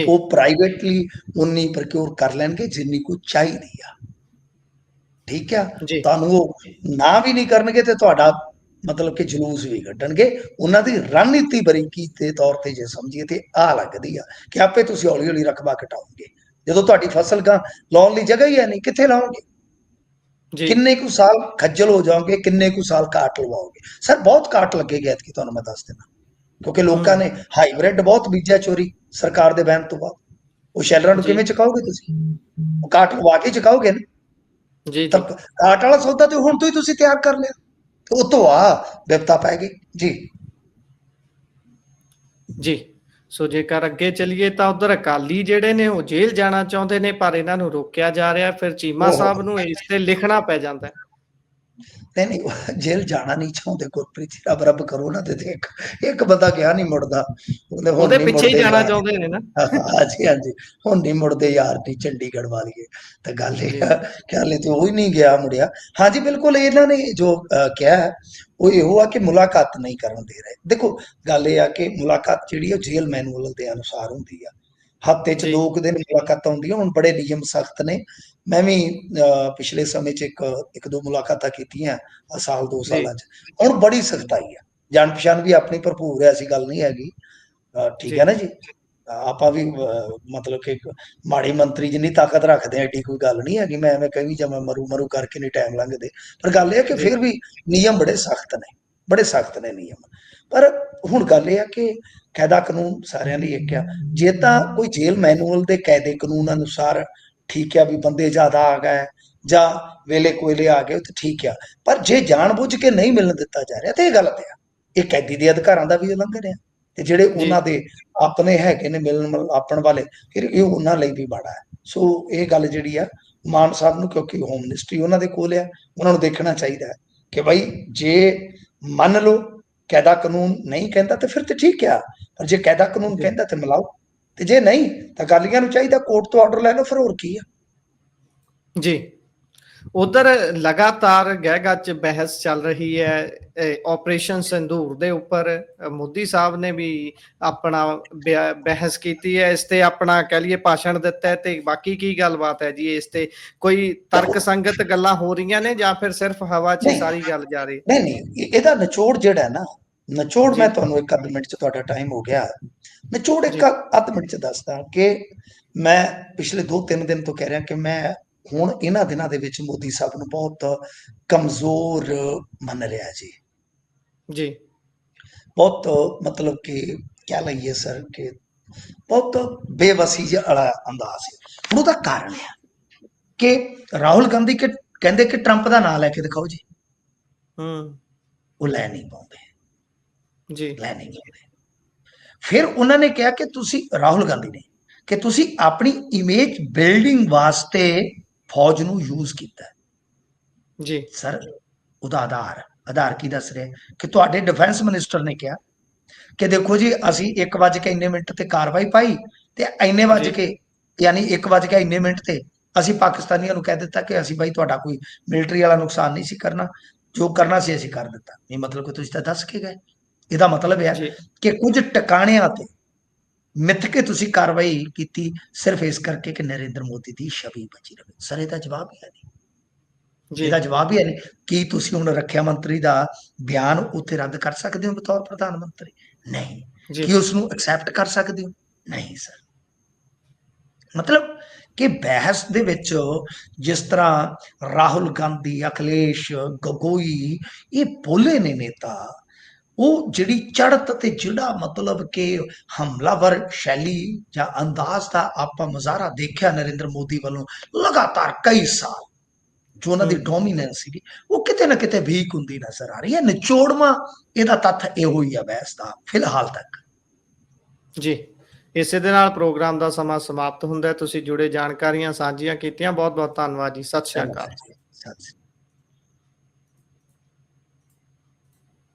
B: ਉਹ ਪ੍ਰਾਈਵੇਟਲੀ ਉਨੀ ਪ੍ਰਕਿਉਰ ਕਰ ਲੈਣਗੇ ਜਿੰਨੀ ਕੁ ਚਾਹੀਦੀ ਆ, ਠੀਕ ਆ। ਤੁਹਾਨੂੰ ਉਹ ਨਾ ਵੀ ਨਹੀਂ ਕਰਨਗੇ ਤੇ ਤੁਹਾਡਾ ਮਤਲਬ ਕਿ ਜਲੂਸ ਵੀ ਕੱਢਣਗੇ। ਉਹਨਾਂ ਦੀ ਰਣਨੀਤੀ ਬਰੀਕੀ ਦੇ ਤੌਰ ਤੇ ਜੇ ਸਮਝੀਏ ਤੇ ਆਹ ਲੱਗਦੀ ਆ ਕਿ ਆਪੇ ਤੁਸੀਂ ਹੌਲੀ ਹੌਲੀ ਰਕਬਾ ਘਟਾਓਗੇ। ਜਦੋਂ ਤੁਹਾਡੀ ਫਸਲ ਲਾਉਣ ਲਈ ਜਗ੍ਹਾ ਹੀ ਹੈ ਨਹੀਂ, ਕਿੱਥੇ ਲਾਓਗੇ? ਕਿੰਨੇ ਕੁ ਸਾਲ ਖੱਜਲ ਹੋ ਜਾਓਗੇ, ਕਿੰਨੇ ਕੁ ਸਾਲ ਕਾਟ ਲਵਾਓਗੇ? ਸਰ ਬਹੁਤ ਕਾਟ ਲੱਗੇਗਾ ਐਤਕੀ, ਤੁਹਾਨੂੰ ਮੈਂ ਦੱਸ ਦੇਣਾ, ਕਿਉਂਕਿ ਲੋਕਾਂ ਨੇ ਹਾਈਬ੍ਰਿਡ ਬਹੁਤ ਬੀਜਿਆ ਚੋਰੀ ਸਰਕਾਰ ਦੇ ਬੈਨ ਤੋਂ ਬਾਅਦ। ਉਹ ਸ਼ੈਲਰਾਂ ਨੂੰ ਕਿਵੇਂ ਚੁਕਾਓਗੇ ਤੁਸੀਂ? ਉਹ ਕਾਟ ਲਵਾ ਕੇ ਚੁਕਾਓਗੇ ਨਾ। ਤਾਂ ਕਾਟ ਵਾਲਾ ਸੌਦਾ ਤੇ ਹੁਣ ਤੋਂ ਹੀ ਤੁਸੀਂ ਤਿਆਰ ਕਰ ਲਿਆ, ਉਹ ਤੋਂ ਵਿਪਤਾ ਪੈ ਗਈ
A: ਜੀ। ਸੋ ਜੇਕਰ ਅੱਗੇ ਚੱਲੀਏ ਤਾਂ ਉਧਰ ਅਕਾਲੀ ਜਿਹੜੇ ਨੇ ਉਹ ਜੇਲ੍ਹ ਜਾਣਾ ਚਾਹੁੰਦੇ ਨੇ, ਪਰ ਇਹਨਾਂ ਨੂੰ ਰੋਕਿਆ ਜਾ ਰਿਹਾ। ਫਿਰ ਚੀਮਾ ਸਾਹਿਬ ਨੂੰ ਇਸ ਤੇ ਲਿਖਣਾ ਪੈ ਜਾਂਦਾ।
B: ਨਹੀਂ, ਜੇਲ੍ਹ ਜਾਣਾ ਨਹੀਂ ਚਾਹੁੰਦੇ ਗੁਰਪ੍ਰੀਤ ਜੀ, ਰੱਬ ਕਰੋ ਨਾ। ਤੇ ਇੱਕ ਬੰਦਾ ਗਿਆ ਨਹੀਂ ਮੁੜਦਾ,
A: ਉਹਦੇ ਪਿੱਛੇ ਹੀ ਜਾਣਾ ਚਾਹੁੰਦੇ ਨੇ ਨਾ।
B: ਹਾਂਜੀ, ਹੁਣ ਨਹੀਂ ਮੁੜਦੇ ਯਾਰ, ਨਹੀਂ ਚੰਡੀਗੜ੍ਹ ਵਾਲੀਏ। ਤਾਂ ਗੱਲ ਇਹ ਆ ਕਿ ਹਾਲੇ ਤੇ ਉਹ ਹੀ ਨਹੀਂ ਗਿਆ ਮੁੜਿਆ। ਹਾਂਜੀ ਬਿਲਕੁਲ, ਇਹਨਾਂ ਨੇ ਜੋ ਕਿਹਾ ਉਹ ਇਹੋ ਆ ਕਿ ਮੁਲਾਕਾਤ ਨਹੀਂ ਕਰਨ ਦੇ ਰਹੇ। ਦੇਖੋ ਗੱਲ ਇਹ ਆ ਕਿ ਮੁਲਾਕਾਤ ਜਿਹੜੀ ਆ ਜੇਲ੍ਹ ਮੈਨੂਅਲ ਦੇ ਅਨੁਸਾਰ ਹੁੰਦੀ ਆ, ਹਫ਼ਤੇ 'ਚ 2 ਦਿਨ ਮੁਲਾਕਾਤਾਂ ਹੁੰਦੀਆਂ। ਹੁਣ ਬੜੇ ਨਿਯਮ ਸਖਤ ਨੇ। ਮੈਂ ਵੀ ਪਿਛਲੇ ਸਮੇਂ 'ਚ ਇੱਕ ਦੋ ਮੁਲਾਕਾਤਾਂ ਕੀਤੀਆਂ ਸਾਲ 2 ਸਾਲਾਂ 'ਚ। ਹੁਣ ਬੜੀ ਸਖਤਾਈ ਆ, ਜਾਣ ਪਛਾਣ ਵੀ ਆਪਣੀ ਭਰਪੂਰ ਹੈ, ਐਸੀ ਗੱਲ ਨਹੀਂ ਹੈਗੀ, ਠੀਕ ਹੈ ਨਾ ਜੀ। ਆਪਾਂ ਵੀ ਮਤਲਬ ਕਿ ਮਾੜੀ ਮੰਤਰੀ ਜਿੰਨੀ ਤਾਕਤ ਰੱਖਦੇ ਆ, ਐਡੀ ਕੋਈ ਗੱਲ ਨਹੀਂ ਹੈਗੀ। ਮੈਂ ਐਵੇਂ ਕਹੀ ਜਾਵਾਂ ਮਰੂ ਕਰਕੇ ਨਹੀਂ ਟਾਈਮ ਲੰਘਦੇ। ਪਰ ਗੱਲ ਇਹ ਕਿ ਫਿਰ ਵੀ ਨਿਯਮ ਬੜੇ ਸਖਤ ਨੇ, ਬੜੇ ਸਖਤ ਨੇ ਨਿਯਮ। ਪਰ ਹੁਣ ਗੱਲ ਇਹ ਆ ਕਿ ਕਾਇਦਾ ਕਾਨੂੰਨ ਸਾਰਿਆਂ ਲਈ ਇੱਕ ਆ। ਜੇ ਤਾਂ ਕੋਈ ਜੇਲ੍ਹ ਮੈਨੂਅਲ ਦੇ ਕਾਇਦੇ ਕਾਨੂੰਨ ਅਨੁਸਾਰ ਠੀਕ ਆ ਵੀ ਬੰਦੇ ਜ਼ਿਆਦਾ ਆ ਗਏ ਜਾਂ ਵੇਲੇ ਕੋਇਲੇ ਆ ਗਏ ਤੇ ਠੀਕ ਆ, ਪਰ ਜੇ ਜਾਣ ਬੁੱਝ ਕੇ ਨਹੀਂ ਮਿਲਣ ਦਿੱਤਾ ਜਾ ਰਿਹਾ ਤੇ ਇਹ ਗਲਤ ਆ। ਇਹ ਕੈਦੀ ਦੇ ਅਧਿਕਾਰਾਂ ਦਾ ਵੀ ਉਲੰਘਣ ਆ, ਤੇ ਜਿਹੜੇ ਉਹਨਾਂ ਦੇ ਆਪਣੇ ਹੈਗੇ ਨੇ ਮਿਲਣ ਆਪਣ ਵਾਲੇ, ਫਿਰ ਇਹ ਉਹਨਾਂ ਲਈ ਵੀ ਮਾੜਾ ਹੈ। ਸੋ ਇਹ ਗੱਲ ਜਿਹੜੀ ਆ ਮਾਨ ਸਾਹਿਬ ਨੂੰ, ਕਿਉਂਕਿ ਹੋਮ ਮਿਨਿਸਟਰੀ ਉਹਨਾਂ ਦੇ ਕੋਲ ਆ, ਉਹਨਾਂ ਨੂੰ ਦੇਖਣਾ ਚਾਹੀਦਾ ਹੈ कि भाई जे मान लो कायदा कानून नहीं कहता तो फिर तो ठीक है, पर जे कायदा कानून
A: जी
B: कहता तो मिलाओ, तो जे नहीं तो गालियां नूं चाहिए कोर्ट तो आर्डर लै लो, फिर होर की है।
A: जी। ਉਧਰ ਲਗਾਤਾਰ ਗਹਿਗਾ ਚ ਬਹਿਸ ਚੱਲ ਰਹੀ ਹੈ ਆਪਰੇਸ਼ਨ ਸਿੰਦੂਰ ਦੇ ਉੱਪਰ। ਮੋਦੀ ਸਾਹਿਬ ਨੇ ਵੀ ਆਪਣਾ ਬਹਿਸ ਕੀਤੀ ਹੈ ਇਸ ਤੇ, ਆਪਣਾ ਕਹਿ ਲਈਏ ਭਾਸ਼ਣ ਦਿੱਤਾ ਹੈ। ਤੇ ਬਾਕੀ ਕੀ ਗੱਲਬਾਤ ਹੈ ਜੀ ਇਸ ਤੇ? ਕੋਈ
B: देखो
A: ਤਰਕਸੰਗਤ ਗੱਲਾਂ ਹੋ ਰਹੀਆਂ ਨੇ ਜਾਂ ਫਿਰ ਸਿਰਫ ਹਵਾ 'ਚ ਹੀ
B: नहीं
A: ਸਾਰੀ ਗੱਲ ਜਾ ਰਹੀ?
B: नहीं नहीं, ਇਹਦਾ ਨਿਚੋੜ ਜਿਹੜਾ ਹੈ ਨਾ, ਨਿਚੋੜ
A: ਜੀ
B: ਮੈਂ ਤੁਹਾਨੂੰ ਇੱਕ ਅੱਧ ਮਿੰਟ ਚ, ਤੁਹਾਡਾ ਟਾਈਮ ਹੋ ਗਿਆ, ਨਿਚੋੜ ਇੱਕ
A: ਜੀ
B: ਅੱਧ ਮਿੰਟ ਚ ਦੱਸਦਾ ਕਿ ਮੈਂ ਪਿਛਲੇ 2-3 ਦਿਨ ਤੋਂ ਕਹਿ ਰਿਹਾ ਕਿ ਮੈਂ ਹੁਣ ਇਹਨਾਂ ਦਿਨਾਂ ਦੇ ਵਿੱਚ ਮੋਦੀ ਸਾਹਿਬ ਨੂੰ ਬਹੁਤ ਕਮਜ਼ੋਰ ਮੰਨ ਰਿਹਾ ਜੀ,
A: ਜੀ
B: ਬਹੁਤ ਮਤਲਬ ਕਿ ਕਹਿ ਲਈਏ ਸਰ ਕਿ ਬਹੁਤ ਬੇਵਸੀ ਜਿਹਾ ਵਾਲਾ ਅੰਦਾਜ਼ ਹੈ। ਹੁਣ ਉਹਦਾ ਕਾਰਨ ਹੈ ਕਿ ਰਾਹੁਲ ਗਾਂਧੀ ਕਹਿੰਦੇ ਕਿ ਟਰੰਪ ਦਾ ਨਾਂ ਲੈ ਕੇ ਦਿਖਾਓ ਜੀ, ਉਹ ਲੈ ਨਹੀਂ ਪਾਉਂਦੇ,
A: ਜੀ
B: ਲੈ ਨਹੀਂ ਪਾਉਂਦੇ। ਫਿਰ ਉਹਨਾਂ ਨੇ ਕਿਹਾ ਕਿ ਤੁਸੀਂ, ਰਾਹੁਲ ਗਾਂਧੀ ਨੇ, ਕਿ ਤੁਸੀਂ ਆਪਣੀ ਇਮੇਜ ਬਿਲਡਿੰਗ ਵਾਸਤੇ ਫੌਜ ਨੂੰ ਯੂਜ਼ ਕੀਤਾ।
A: ਜੀ
B: ਸਰ ਉਹਦਾ ਆਧਾਰ ਕੀ ਦੱਸ ਰਿਹਾ ਕਿ ਤੁਹਾਡੇ ਡਿਫੈਂਸ ਮਿਨਿਸਟਰ ਨੇ ਕਿਹਾ ਕਿ ਦੇਖੋ ਜੀ ਅਸੀਂ 1:00 ਤੇ ਕਾਰਵਾਈ ਪਾਈ ਤੇ ਇੰਨੇ ਵੱਜ
A: ਜੀ
B: ਕੇ, ਯਾਨੀ 1:00 ਤੇ ਅਸੀਂ ਪਾਕਿਸਤਾਨੀਆਂ ਨੂੰ ਕਹਿ ਦਿੱਤਾ ਕਿ ਅਸੀਂ ਬਾਈ ਤੁਹਾਡਾ ਕੋਈ ਮਿਲਟਰੀ ਵਾਲਾ ਨੁਕਸਾਨ ਨਹੀਂ ਸੀ ਕਰਨਾ, ਜੋ ਕਰਨਾ ਸੀ ਅਸੀਂ ਕਰ ਦਿੱਤਾ। ਇਹ ਮਤਲਬ ਕਿ ਤੁਸੀਂ ਤਾਂ ਦੱਸ ਕੇ ਗਏ। ਇਹਦਾ ਮਤਲਬ ਹੈ
A: ਜੀ
B: ਕਿ ਕੁਝ ਟਿਕਾਣਿਆਂ ਤੇ ਮਿੱਥ ਕੇ ਤੁਸੀਂ ਕਾਰਵਾਈ ਕੀਤੀ ਸਿਰਫ ਇਸ ਕਰਕੇ ਕਿ ਨਰਿੰਦਰ ਮੋਦੀ ਦੀ ਛਵੀ ਬਚੀ ਰਹੇ। ਸਰ ਇਹਦਾ ਜਵਾਬ ਹੀ ਹੈ ਨਹੀਂ,
A: ਜੀ
B: ਇਹਦਾ ਜਵਾਬ ਹੀ ਹੈ ਨਹੀਂ। ਕੀ ਤੁਸੀਂ ਹੁਣ ਰੱਖਿਆ ਮੰਤਰੀ ਦਾ ਬਿਆਨ ਉੱਥੇ ਰੱਦ ਕਰ ਸਕਦੇ ਹੋ ਬਤੌਰ ਪ੍ਰਧਾਨ ਮੰਤਰੀ? ਨਹੀਂ।
A: ਜੀ
B: ਕੀ ਉਸ ਨੂੰ ਐਕਸੈਪਟ ਕਰ ਸਕਦੇ ਹੋ? ਨਹੀਂ ਸਰ। ਮਤਲਬ ਕਿ ਬਹਿਸ ਦੇ ਵਿੱਚ ਜਿਸ ਤਰ੍ਹਾਂ ਰਾਹੁਲ ਗਾਂਧੀ, ਅਖਿਲੇਸ਼, ਗਗੋਈ ਇਹ ਬੋਲੇ ਨੇ ਨੇਤਾ, ਉਹ ਜਿਹੜੀ ਚੜ੍ਹਤ ਤੇ ਜਿਹੜਾ ਮਤਲਬ ਕਿ ਹਮਲਾਵਰ ਸ਼ੈਲੀ ਜਾਂ ਅੰਦਾਜ਼ ਦਾ ਆਪਾਂ ਮੁਜ਼ਾਹਰਾ ਦੇਖਿਆ ਨਰਿੰਦਰ ਮੋਦੀ ਵੱਲੋਂ ਲਗਾਤਾਰ ਕਈ ਸਾਲ, ਜੋ ਉਹਨਾਂ ਦੀ ਡੋਮੀਨੈਂਸ ਸੀਗੀ, ਉਹ ਕਿਤੇ ਨਾ ਕਿਤੇ ਵੀਕ ਹੁੰਦੀ ਨਜ਼ਰ ਆ ਰਹੀ ਹੈ। ਨਿਚੋੜਵਾਂ ਇਹਦਾ ਤੱਥ ਇਹੋ ਹੀ ਆ ਬਹਿਸ ਦਾ ਫਿਲਹਾਲ ਤੱਕ।
A: ਜੀ ਇਸੇ ਦੇ ਨਾਲ ਪ੍ਰੋਗਰਾਮ ਦਾ ਸਮਾਂ ਸਮਾਪਤ ਹੁੰਦਾ ਹੈ। ਤੁਸੀਂ ਜੁੜੇ ਜਾਣਕਾਰੀਆਂ ਸਾਂਝੀਆਂ ਕੀਤੀਆਂ, ਬਹੁਤ ਬਹੁਤ ਧੰਨਵਾਦ ਜੀ। ਸਤਿ ਸ਼੍ਰੀ ਅਕਾਲ।
B: ਸਤਿ